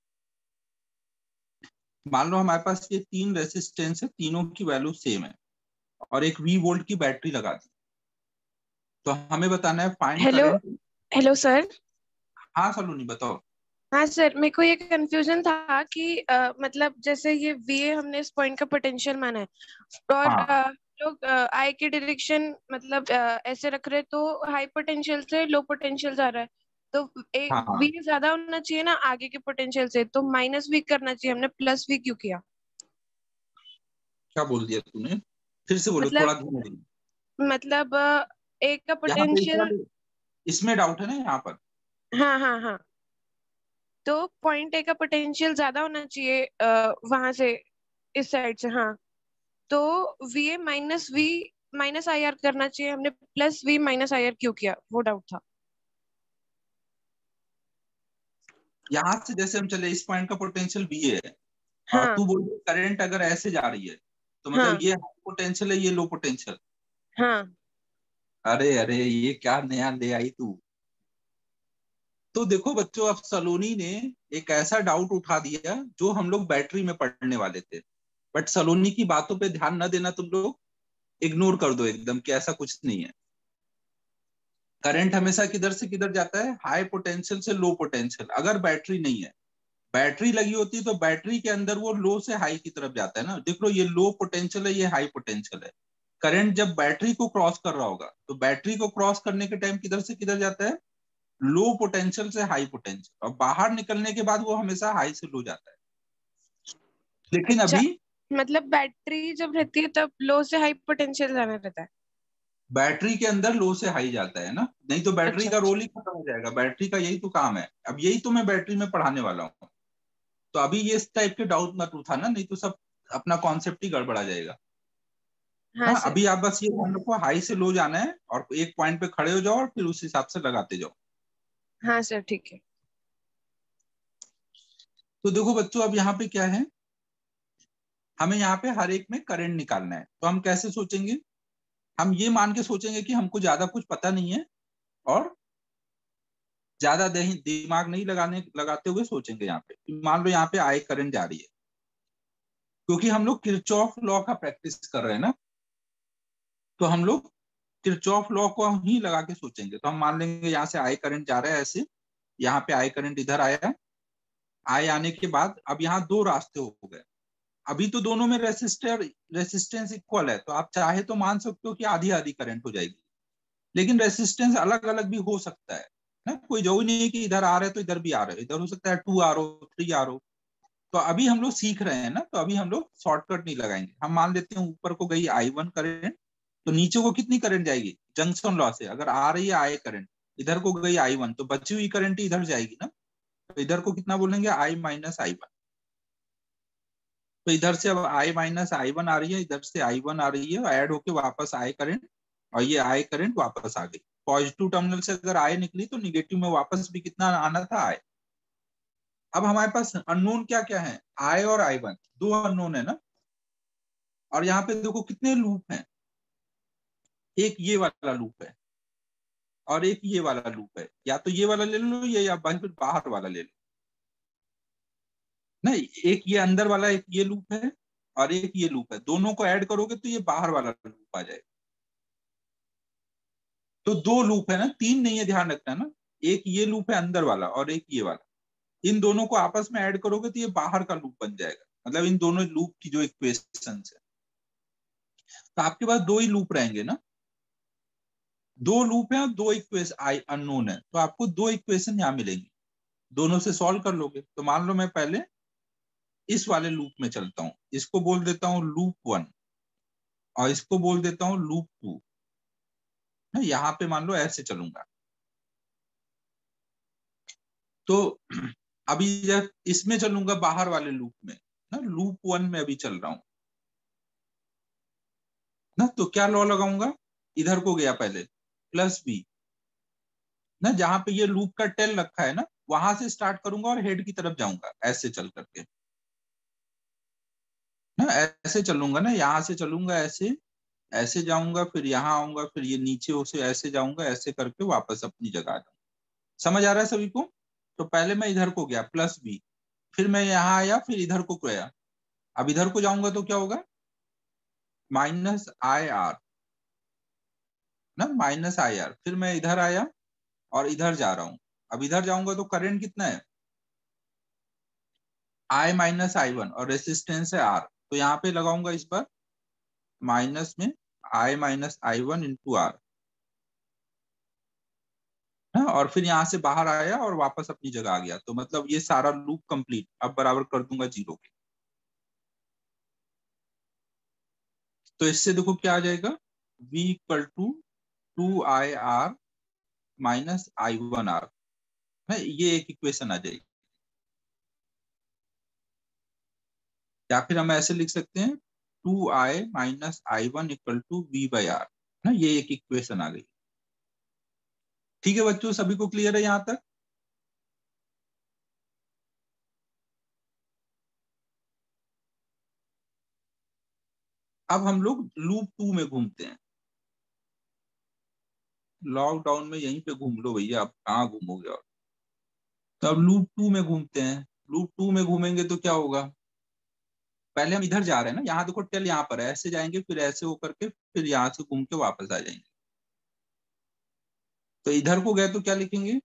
मान लो हमारे पास ये 3 रेसिस्टेंस है, तीनों की वैल्यू सेम है और एक V वोल्ट की बैटरी लगा दी। तो हमें बताना है find hello. Current. Hello sir. हाँ सलोनी बताओ। हाँ सर, मेरे को ये कंफ्यूजन था कि मतलब जैसे ये वीए हमने इस पॉइंट का पोटेंशियल माना है और हाँ लोग आई की डायरेक्शन मतलब ऐसे रख रहे तो हाई पोटेंशियल से लो पोटेंशियल जा रहा है। तो एक हाँ हाँ, वी ज्यादा होना चाहिए ना आगे के पोटेंशियल से, तो माइनस वी करना चाहिए, हमने प्लस वी क्यों किया? क्या बोल दिया तूने? फिर से बोलो मतलब थोड़ा धीरे धीरे। मतलब एक का यहाँ पे पोटेंशियल। इसमें डाउट है ना यहाँ पर? हाँ हाँ हाँ। तो पॉइंट ए का पोटेंशियल ज्यादा होना चाहिए वहां से, इस साइड से। हाँ, तो V A minus V minus I R करना चाहिए, हमने plus V minus I R क्यों किया, वो डाउट था। यहाँ से जैसे हम चले, इस पॉइंट का पोटेंशियल V है और हाँ तू बोल रही करंट अगर ऐसे जा रही है तो मतलब हाँ ये हाई पोटेंशियल है, ये लो पोटेंशियल। हाँ। अरे अरे, ये क्या नया ले आई तू? तो देखो बच्चों, अब सलोनी ने एक ऐसा डाउट उठा दिया जो हम लोग बैटरी में पढ़ने वाले थे। बट सलोनी की बातों पे ध्यान न देना तुम लोग, इग्नोर कर दो एकदम कि ऐसा कुछ नहीं है। करंट हमेशा किधर से किधर जाता है? हाई पोटेंशियल से लो पोटेंशियल, अगर बैटरी नहीं है। बैटरी लगी होती तो बैटरी के अंदर वो लो से हाई की तरफ जाता है ना। देख लो, ये लो पोटेंशियल है, ये हाई पोटेंशियल है। करंट जब बैटरी को क्रॉस कर रहा होगा तो बैटरी को क्रॉस करने के टाइम किधर से किधर जाता है? लो पोटेंशियल से हाई पोटेंशियल, और बाहर निकलने के बाद वो हमेशा हाई से लो जाता है। लेकिन अच्छा, अभी मतलब बैटरी जब रहती है तब लो से हाई पोटेंशियल जाना रहता है? बैटरी के अंदर लो से हाई जाता है ना, नहीं तो बैटरी अच्छा का अच्छा। रोल ही खत्म हो जाएगा। बैटरी का यही तो काम है। अब यही तो मैं बैटरी में पढ़ाने वाला हूँ। तो अभी ये इस टाइप के डाउट मत उठाना, नहीं तो सब अपना कॉन्सेप्ट ही गड़बड़ा जाएगा। हाँ हाँ, सर। अभी आप बस ये ध्यान रखो, हाई से लो जाना है और एक पॉइंट पे खड़े हो जाओ और फिर उस हिसाब से लगाते जाओ। हाँ सर, ठीक है। तो देखो बच्चों, अब यहाँ पे क्या है, हमें यहाँ पे हर एक में करंट निकालना है। तो हम कैसे सोचेंगे? हम ये मान के सोचेंगे कि हमको ज्यादा कुछ पता नहीं है और ज्यादा दिमाग नहीं लगाते हुए सोचेंगे। यहाँ पे मान लो यहाँ पे आई करंट जा रही है, क्योंकि हम लोग किरचॉफ लॉ का प्रैक्टिस कर रहे हैं ना, तो हम लोग किरचॉफ लॉ को ही लगा के सोचेंगे। तो हम मान लेंगे यहाँ से आई करंट जा रहा है ऐसे, यहाँ पे आई करंट इधर आया। आई आने के बाद अब यहाँ दो रास्ते हो गए। अभी तो दोनों में रेसिस्टेंस इक्वल है, तो आप चाहे तो मान सकते हो कि आधी आधी करंट हो जाएगी। लेकिन रेसिस्टेंस अलग अलग भी हो सकता है ना, कोई जरूरी नहीं है कि इधर आ रहे तो इधर भी आ रहे, इधर हो सकता है 2 RO 3 RO। तो अभी हम लोग सीख रहे हैं ना, तो अभी हम लोग शॉर्टकट नहीं लगाएंगे। हम मान लेते हैं ऊपर को गई I1 करंट, तो नीचे को कितनी करंट जाएगी? जंक्शन लॉ से अगर आ रही है आई करंट, इधर को गई I1, तो बची हुई करंट इधर जाएगी ना। तो इधर को कितना बोलेंगे, i माइनस आई वन। तो इधर से अब i माइनस आई वन आ रही है, इधर से आई वन आ रही है, ऐड होके वापस i करंट, और ये i करंट वापस आ गई। पॉजिटिव टर्मिनल से अगर i निकली तो निगेटिव में वापस भी कितना आना था, i। अब हमारे पास अननोन क्या क्या है, i और आई वन, दो अननोन है ना। और यहाँ पे देखो कितने लूप हैं, एक ये वाला लूप है और एक ये वाला लूप है। या तो ये वाला ले लो या फिर बाहर वाला ले लो। नहीं, एक ये अंदर वाला, एक ये लूप है और एक ये लूप है, दोनों को ऐड करोगे तो ये बाहर वाला लूप आ जाएगा। तो दो लूप है ना, तीन नहीं है, ध्यान रखना ना। एक ये लूप है अंदर वाला और एक ये वाला, इन दोनों को आपस में ऐड करोगे तो ये बाहर का लूप बन जाएगा। मतलब इन दोनों लूप की जो इक्वेशन है, तो आपके पास दो ही लूप रहेंगे ना, दो लूप है और दो इक्वेशन आई अननोन है, तो आपको दो इक्वेशन यहाँ मिलेंगी, दोनों से सॉल्व कर लोगे। तो मान लो मैं पहले इस वाले लूप में चलता हूँ, इसको बोल देता हूँ लूप वन और इसको बोल देता हूँ लूप टू। यहाँ पे मान लो ऐसे चलूंगा। तो अभी जब इसमें चलूंगा बाहर वाले लूप में ना, लूप वन में अभी चल रहा हूं ना, तो क्या लॉ लगाऊंगा, इधर को गया पहले प्लस बी ना, जहां पे ये लूप का टेल रखा है ना, वहां से स्टार्ट करूंगा और हेड की तरफ जाऊंगा ऐसे चल करके ना, ऐसे चलूंगा ना, यहाँ से चलूंगा ऐसे, ऐसे जाऊंगा, फिर यहाँ आऊंगा, फिर ये नीचे से ऐसे जाऊंगा, ऐसे करके वापस अपनी जगह आ जाऊंगा। समझ आ रहा है सभी को। तो पहले मैं इधर को गया प्लस बी, फिर मैं यहाँ आया, फिर इधर को गया, अब इधर को जाऊंगा तो क्या होगा, माइनस आई आर ना, माइनस आई आर। फिर मैं इधर आया और इधर जा रहा हूं, अब इधर जाऊंगा तो करंट कितना है, आई माइनस आई वन, और रेसिस्टेंस है आर, तो यहाँ पे लगाऊंगा इस पर माइनस में I minus I one into R है, और फिर यहाँ से बाहर आया और वापस अपनी जगह आ गया। तो मतलब ये सारा लूप कंप्लीट, अब बराबर कर दूंगा जीरो के। तो इससे देखो क्या आ जाएगा, v equal to two I R minus I one R है, ये एक इक्वेशन आ जाएगी। या फिर हम ऐसे लिख सकते हैं two I minus I one equal to V by R ना, ये एक इक्वेशन आ गई। ठीक है बच्चों, सभी को क्लियर है यहां तक। अब हम लोग लूप टू में घूमते हैं। लॉकडाउन में यहीं पे घूम लो भैया, आप कहाँ घूमोगे और। तो अब लूप टू में घूमते हैं। लूप टू में घूमेंगे तो क्या होगा, पहले हम इधर जा रहे हैं ना, यहाँ देखो टेल यहाँ पर है, ऐसे जाएंगे फिर ऐसे होकर के फिर यहाँ से घूम के वापस आ जाएंगे। तो इधर को गए तो क्या लिखेंगे,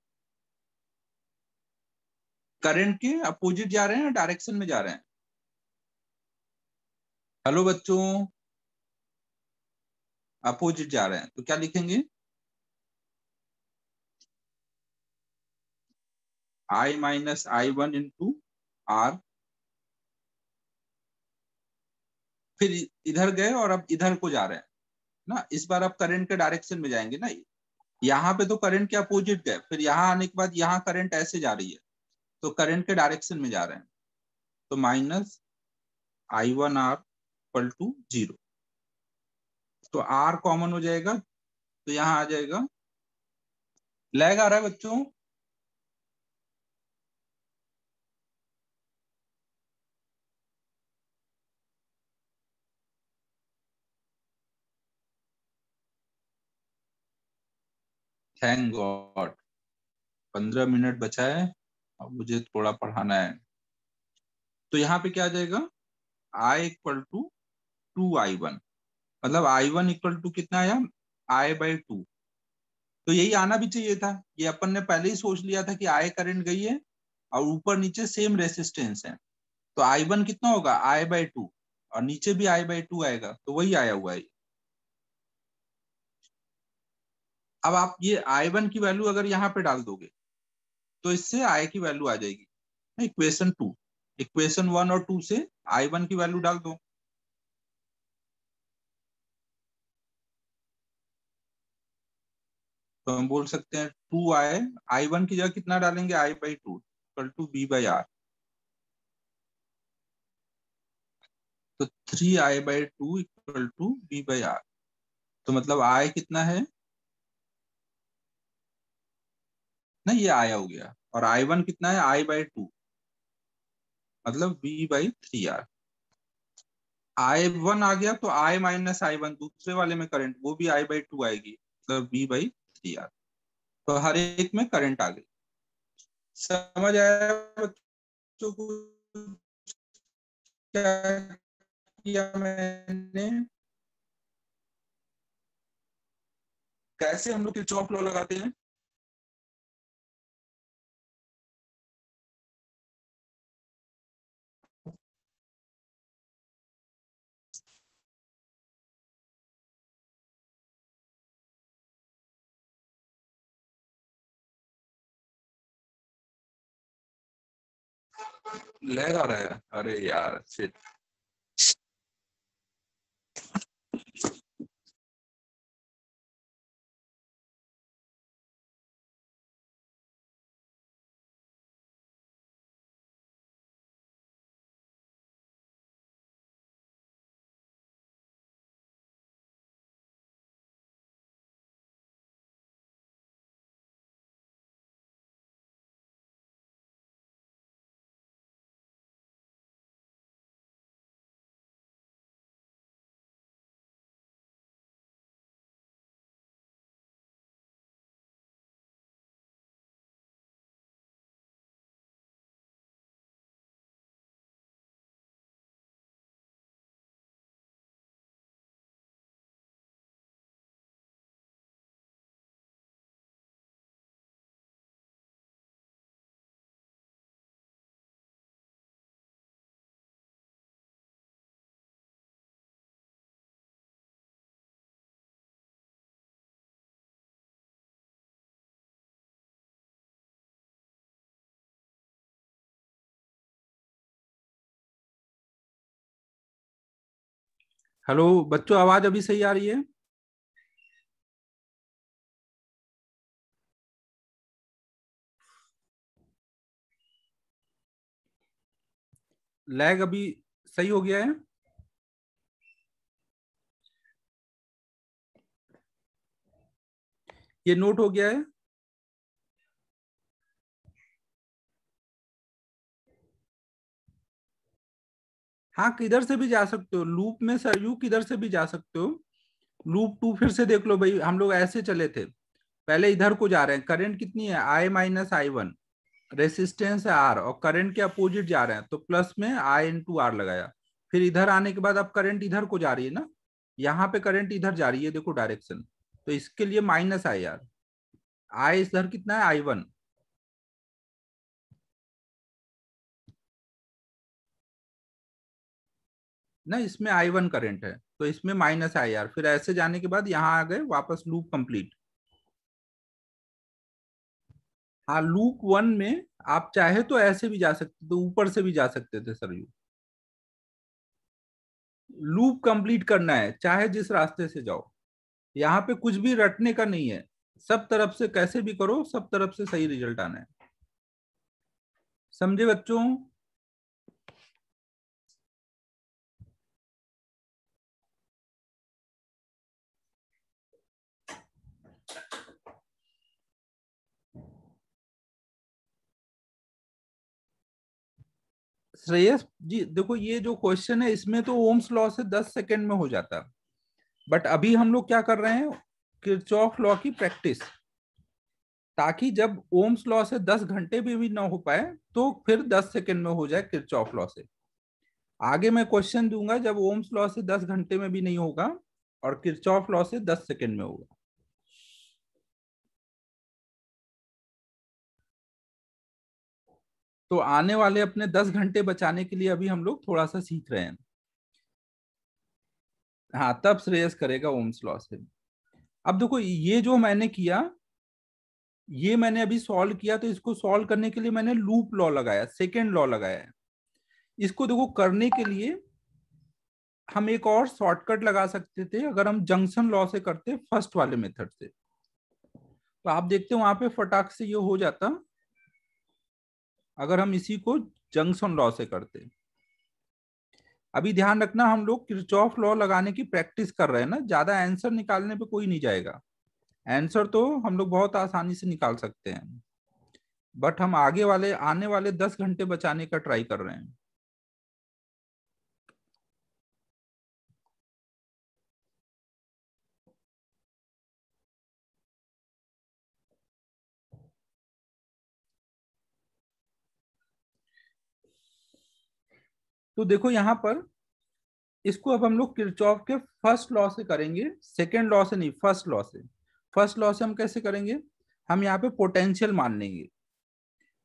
करंट के अपोजिट जा रहे हैं, डायरेक्शन में जा रहे हैं। हेलो बच्चों, अपोजिट जा रहे हैं तो क्या लिखेंगे, I minus I one into R. फिर इधर गए और अब इधर को जा रहे हैं ना, इस बार आप करंट के डायरेक्शन में जाएंगे ना। यहाँ पे तो करंट के अपोजिट गए, फिर यहाँ आने के बाद यहाँ करंट ऐसे जा रही है, तो करंट के डायरेक्शन में जा रहे हैं। तो minus I one R equal to zero. तो आर कॉमन हो जाएगा, तो यहाँ आ जाएगा, लैग आ रहा है बच्चों, थैंक गॉड 15 मिनट बचा है, अब मुझे थोड़ा पढ़ाना है। तो यहाँ पे क्या आ जाएगा, I equal to two I one, मतलब आई वन इक्वल टू कितना आया, आई बाई टू। तो यही आना भी चाहिए था, ये अपन ने पहले ही सोच लिया था कि आई करंट गई है और ऊपर नीचे सेम रेसिस्टेंस है, तो आई वन कितना होगा, आई बाई टू, और नीचे भी आई बाई टू आएगा, तो वही आया हुआ है। अब आप ये आई वन की वैल्यू अगर यहाँ पे डाल दोगे तो इससे आई की वैल्यू आ जाएगी, इक्वेशन टू, इक्वेशन वन और टू से आई वन की वैल्यू डाल दो। तो हम बोल सकते हैं टू आई, आई वन की जगह कितना डालेंगे, I by two, equal to B by R. तो 3i/2 equal to B by R. तो मतलब आई कितना है ना, ये आया हो गया, और i1 कितना है, i/2 मतलब b/3r। i1 आ गया तो i-i1 दूसरे वाले में करंट, वो भी i/2 आएगी, मतलब b/3r। तो हर एक में करंट आ गई। समझ आया बच्चों को क्या किया मैंने? कैसे हम लोग किरचॉफ लॉ लगाते हैं? लैग आ रहा है, अरे यार शिट। हेलो बच्चों, आवाज अभी सही आ रही है? लैग अभी सही हो गया है? ये नोट हो गया है? हाँ, किधर से भी जा सकते हो लूप में, सरयू किधर से भी जा सकते हो। लूप 2 फिर से देख लो भाई, हम लोग ऐसे चले थे, पहले इधर को जा रहे हैं, करंट कितनी है, i-i1, रेसिस्टेंस है आर, और करंट के अपोजिट जा रहे हैं तो प्लस में i/r लगाया। फिर इधर आने के बाद अब करंट इधर को जा रही है ना, यहाँ पे करंट इधर जा रही है, देखो डायरेक्शन, तो इसके लिए -ir, आई इधर कितना है, i1 ना, इसमें i1 करंट है तो इसमें -ir, फिर ऐसे जाने के बाद यहाँ आ गए वापस, लूप कंप्लीट। हाँ, लूप 1 में आप चाहे तो ऐसे भी जा सकते, तो ऊपर से भी जा सकते थे सरयू। लूप कंप्लीट करना है चाहे जिस रास्ते से जाओ, यहाँ पे कुछ भी रटने का नहीं है, सब तरफ से कैसे भी करो, सब तरफ से सही रिजल्ट आना है। समझे बच्चों? श्रेयस जी देखो, ये जो क्वेश्चन है इसमें तो ओम्स लॉ से 10 सेकंड में हो जाता, बट अभी हम लोग क्या कर रहे हैं, किरचॉफ लॉ की प्रैक्टिस, ताकि जब ओम्स लॉ से 10 घंटे में भी ना हो पाए तो फिर 10 सेकंड में हो जाए किरचॉफ लॉ से। आगे मैं क्वेश्चन दूंगा जब ओम्स लॉ से 10 घंटे में भी नहीं होगा और किरचॉफ लॉ से 10 सेकंड में होगा। तो आने वाले अपने 10 घंटे बचाने के लिए अभी हम लोग थोड़ा सा सीख रहे हैं। हाँ, तब श्रेयस करेगा ओम्स लॉ से। अब देखो, ये जो मैंने किया, ये मैंने अभी सॉल्व किया, तो इसको सॉल्व करने के लिए मैंने लूप लॉ लगाया, सेकेंड लॉ लगाया है। इसको देखो करने के लिए हम एक और शॉर्टकट लगा सकते थे, अगर हम जंक्शन लॉ से करते फर्स्ट वाले मेथड से, तो आप देखते हो वहां पे फटाक से ये हो जाता। अगर हम इसी को जंक्शन लॉ से करते। अभी ध्यान रखना, हम लोग किरचॉफ लॉ लगाने की प्रैक्टिस कर रहे हैं ना, ज्यादा आंसर निकालने पे कोई नहीं जाएगा। आंसर तो हम लोग बहुत आसानी से निकाल सकते हैं, बट हम आने वाले 10 घंटे बचाने का ट्राई कर रहे हैं। तो देखो यहाँ पर, इसको अब हम लोग किरचॉफ के फर्स्ट लॉ से करेंगे, सेकेंड लॉ से नहीं, फर्स्ट लॉ से। फर्स्ट लॉ से हम कैसे करेंगे, हम यहाँ पे पोटेंशियल मान लेंगे।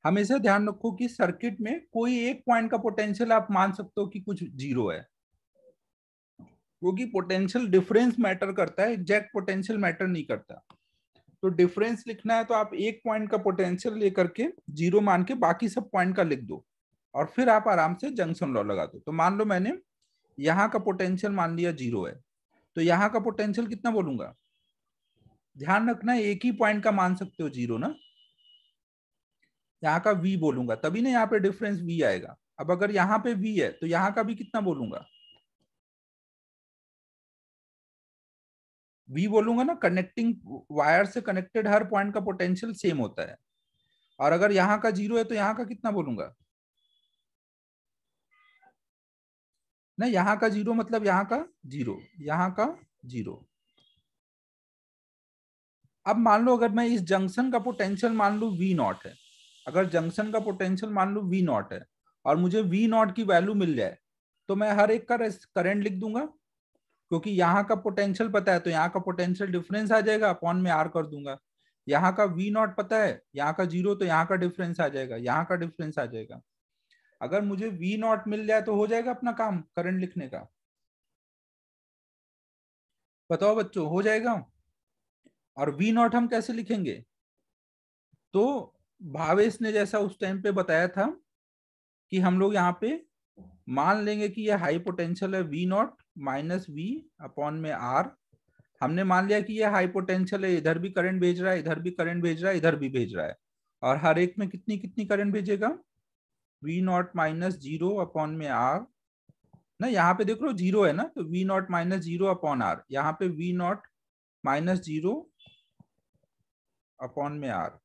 हमेशा ध्यान रखो कि सर्किट में कोई एक पॉइंट का पोटेंशियल आप मान सकते हो कि कुछ जीरो है, क्योंकि पोटेंशियल डिफरेंस मैटर करता है, एग्जैक्ट पोटेंशियल मैटर नहीं करता। तो डिफरेंस लिखना है तो आप एक पॉइंट का पोटेंशियल लेकर के जीरो मान के बाकी सब पॉइंट का लिख दो, और फिर आप आराम से जंक्शन लॉ लगा दो। तो मान लो मैंने यहाँ का पोटेंशियल मान लिया जीरो है, तो यहाँ का पोटेंशियल कितना बोलूंगा, ध्यान रखना एक ही पॉइंट का मान सकते हो जीरो ना, यहाँ का v बोलूंगा तभी ना यहाँ पे डिफरेंस v आएगा। अब अगर यहाँ पे v है तो यहाँ का भी कितना बोलूंगा, v बोलूंगा ना। कनेक्टिंग वायर से कनेक्टेड हर पॉइंट का पोटेंशियल सेम होता है। और अगर यहाँ का जीरो है तो यहाँ का कितना बोलूंगा ना, यहाँ का जीरो मतलब यहाँ का जीरो, यहाँ का जीरो। अब मान लो अगर मैं इस जंक्शन का पोटेंशियल मान लू वी नॉट है, अगर जंक्शन का पोटेंशियल मान लू वी नॉट है और मुझे वी नॉट की वैल्यू मिल जाए, तो मैं हर एक का करंट लिख दूंगा, क्योंकि यहाँ का पोटेंशियल पता है तो यहाँ का पोटेंशियल डिफरेंस आ जाएगा, अपॉन में आर कर दूंगा। यहाँ का वी नॉट पता है, यहाँ का जीरो, तो यहाँ का डिफरेंस आ जाएगा, यहाँ का डिफरेंस आ जाएगा। अगर मुझे वी नॉट मिल जाए तो हो जाएगा अपना काम करंट लिखने का। बताओ बच्चों, हो जाएगा। और वी नॉट हम कैसे लिखेंगे, तो भावेश ने जैसा उस टाइम पे बताया था कि हम लोग यहाँ पे मान लेंगे कि ये हाई पोटेंशियल है V naught minus V upon में आर। हमने मान लिया कि ये हाई पोटेंशियल है, इधर भी करंट भेज रहा है, इधर भी करंट भेज रहा है, इधर भी भेज रहा है, और हर एक में कितनी कितनी करंट भेजेगा, V naught minus zero upon में आर ना। यहाँ पे देख लो जीरो है ना, तो V naught minus zero upon R, यहाँ पे V naught minus zero upon में आर।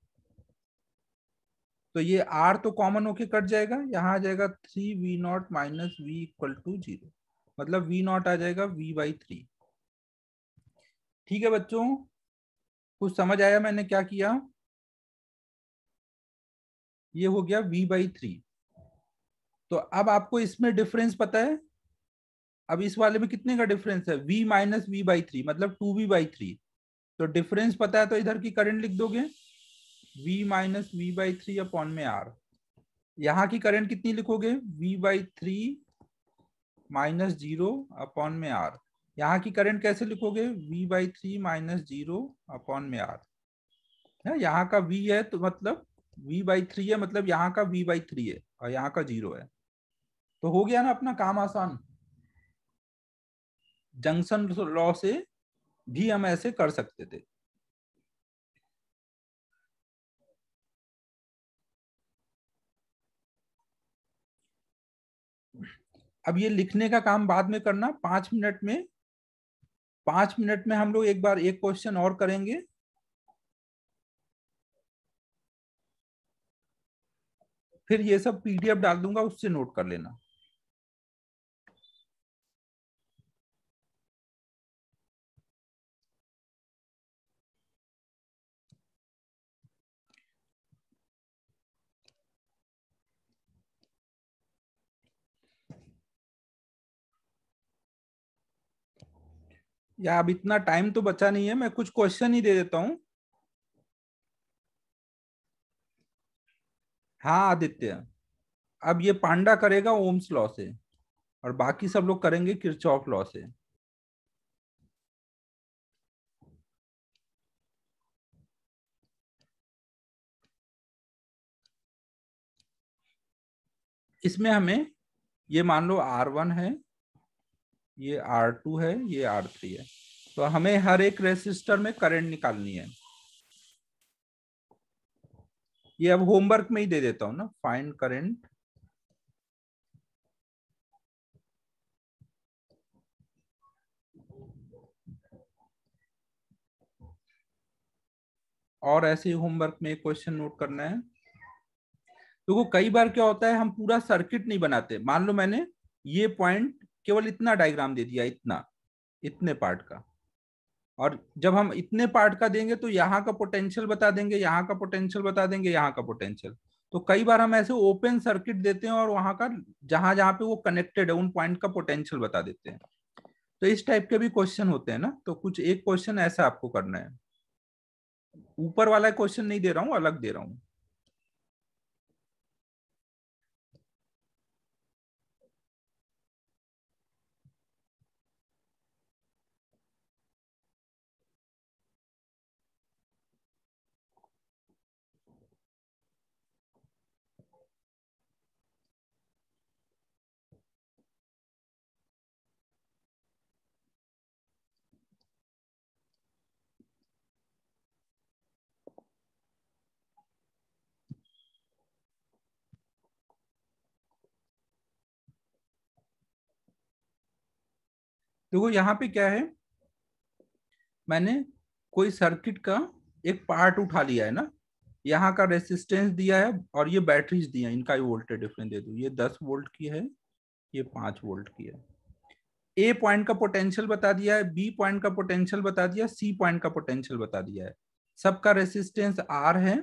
तो ये आर तो कॉमन होके कट जाएगा, यहाँ आ जाएगा 3v0 minus V equal to zero, मतलब वी नॉट आ जाएगा v/3। ठीक है बच्चों, कुछ समझ आया मैंने क्या किया, ये हो गया v/3। तो अब आपको इसमें डिफरेंस पता है, अब इस वाले में कितने का डिफरेंस है, v माइनस v/3 मतलब 2v/3। तो डिफरेंस पता है तो इधर की करंट लिख दोगे, v माइनस v/3 अपॉन में आर। यहाँ की करंट कितनी लिखोगे, v/3 माइनस जीरो अपॉन में आर। यहाँ की करंट कैसे लिखोगे, v/3 माइनस जीरो अपॉन में आर है। यहाँ का v है तो मतलब v/3 है, मतलब यहाँ का v/3 है, और यहाँ का जीरो है। तो हो गया ना अपना काम आसान। जंक्शन लॉ से भी हम ऐसे कर सकते थे। अब ये लिखने का काम बाद में करना, 5 मिनट में, 5 मिनट में हम लोग एक बार एक क्वेश्चन और करेंगे, फिर ये सब पीडीएफ डाल दूंगा, उससे नोट कर लेना। या अब इतना टाइम तो बचा नहीं है, मैं कुछ क्वेश्चन ही दे देता हूं। हाँ आदित्य, अब ये पांडा करेगा ओम्स लॉ से, और बाकी सब लोग करेंगे किरचॉफ लॉ से। इसमें हमें ये मान लो R1 है, ये R2 है, ये R3 है, तो हमें हर एक रेसिस्टर में करंट निकालनी है। ये अब होमवर्क में ही दे देता हूं ना, फाइंड करंट और ऐसे ही होमवर्क में एक क्वेश्चन नोट करना है। तो कई बार क्या होता है, हम पूरा सर्किट नहीं बनाते। मान लो मैंने ये पॉइंट केवल इतना डायग्राम दे दिया, इतना, इतने पार्ट का, और जब हम इतने पार्ट का देंगे तो यहाँ का पोटेंशियल बता देंगे, यहाँ का पोटेंशियल बता देंगे, यहाँ का पोटेंशियल। तो कई बार हम ऐसे ओपन सर्किट देते हैं और वहां का जहां जहां पे वो कनेक्टेड है उन पॉइंट का पोटेंशियल बता देते हैं। तो इस टाइप के भी क्वेश्चन होते हैं ना। तो कुछ एक क्वेश्चन ऐसा आपको करना है। ऊपर वाला क्वेश्चन नहीं दे रहा हूँ, अलग दे रहा हूँ। देखो यहाँ पे क्या है, मैंने कोई सर्किट का एक पार्ट उठा लिया है ना, यहाँ का रेसिस्टेंस दिया है और ये बैटरीज दी है, इनका वोल्टेज डिफरेंस दे दूं। ये 10 वोल्ट की है, ये 5 वोल्ट की है। ए पॉइंट का पोटेंशियल बता दिया है, बी पॉइंट का पोटेंशियल बता दिया, सी पॉइंट का पोटेंशियल बता दिया है। सबका रेसिस्टेंस आर है।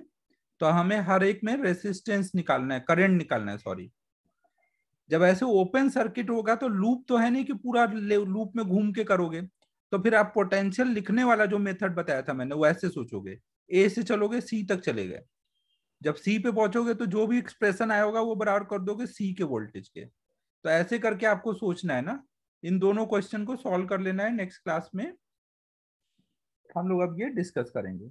तो हमें हर एक में रेसिस्टेंस निकालना है, करंट निकालना है, सॉरी। जब ऐसे ओपन सर्किट होगा तो लूप तो है नहीं कि पूरा लूप में घूम के करोगे। तो फिर आप पोटेंशियल लिखने वाला जो मेथड बताया था मैंने, वो ऐसे सोचोगे, ए से चलोगे सी तक चले गए। जब सी पे पहुंचोगे तो जो भी एक्सप्रेशन आया होगा वो बराबर कर दोगे सी के वोल्टेज के। तो ऐसे करके आपको सोचना है ना। इन दोनों क्वेश्चन को सॉल्व कर लेना है। नेक्स्ट क्लास में हम लोग अब ये डिस्कस करेंगे।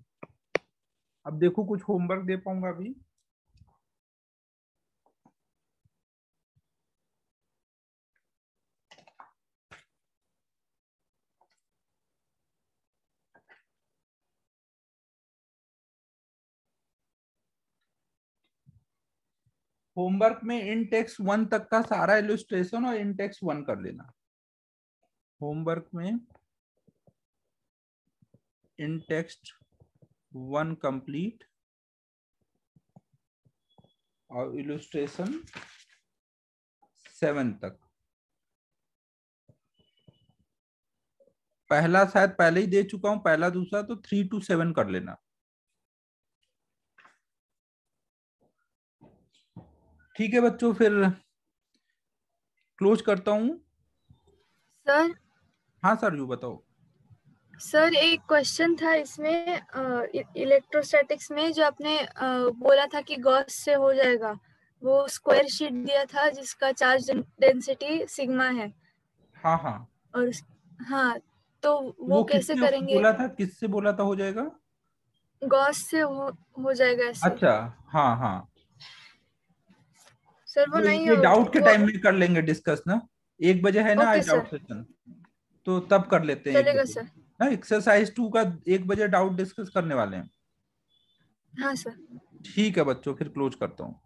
अब देखो कुछ होमवर्क दे पाऊंगा अभी। होमवर्क में इन टेक्स्ट 1 तक का सारा इलस्ट्रेशन और इन टेक्स्ट 1 कर लेना। होमवर्क में इन टेक्स्ट 1 कंप्लीट और इलस्ट्रेशन 7 तक। पहला शायद पहले ही दे चुका हूं, पहला दूसरा, तो 3 to 7 कर लेना। ठीक है बच्चों, फिर क्लोज करता हूं। सर। हाँ सर, यू बताओ। सर एक क्वेश्चन था इसमें इलेक्ट्रोस्टैटिक्स में, जो आपने बोला था कि गॉस से हो जाएगा, वो स्क्वायर शीट दिया था जिसका चार्ज डेंसिटी सिग्मा है। हाँ हाँ। और हाँ, तो वो कैसे किससे करेंगे? बोला था, किससे बोला था हो जाएगा? गॉस से हो जाएगा ऐसे। अच्छा, हाँ हाँ। सर वो नहीं ये हो डाउट के वो। टाइम में कर लेंगे डिस्कस ना। 1 बजे है ना ओके आज डाउट सर, सेशन, तो तब कर लेते हैं 1 चलेगा बजे सर। ना। एक्सरसाइज 2 का 1 बजे डाउट डिस्कस करने वाले हैं। हाँ सर। ठीक है बच्चों, फिर क्लोज करता हूँ।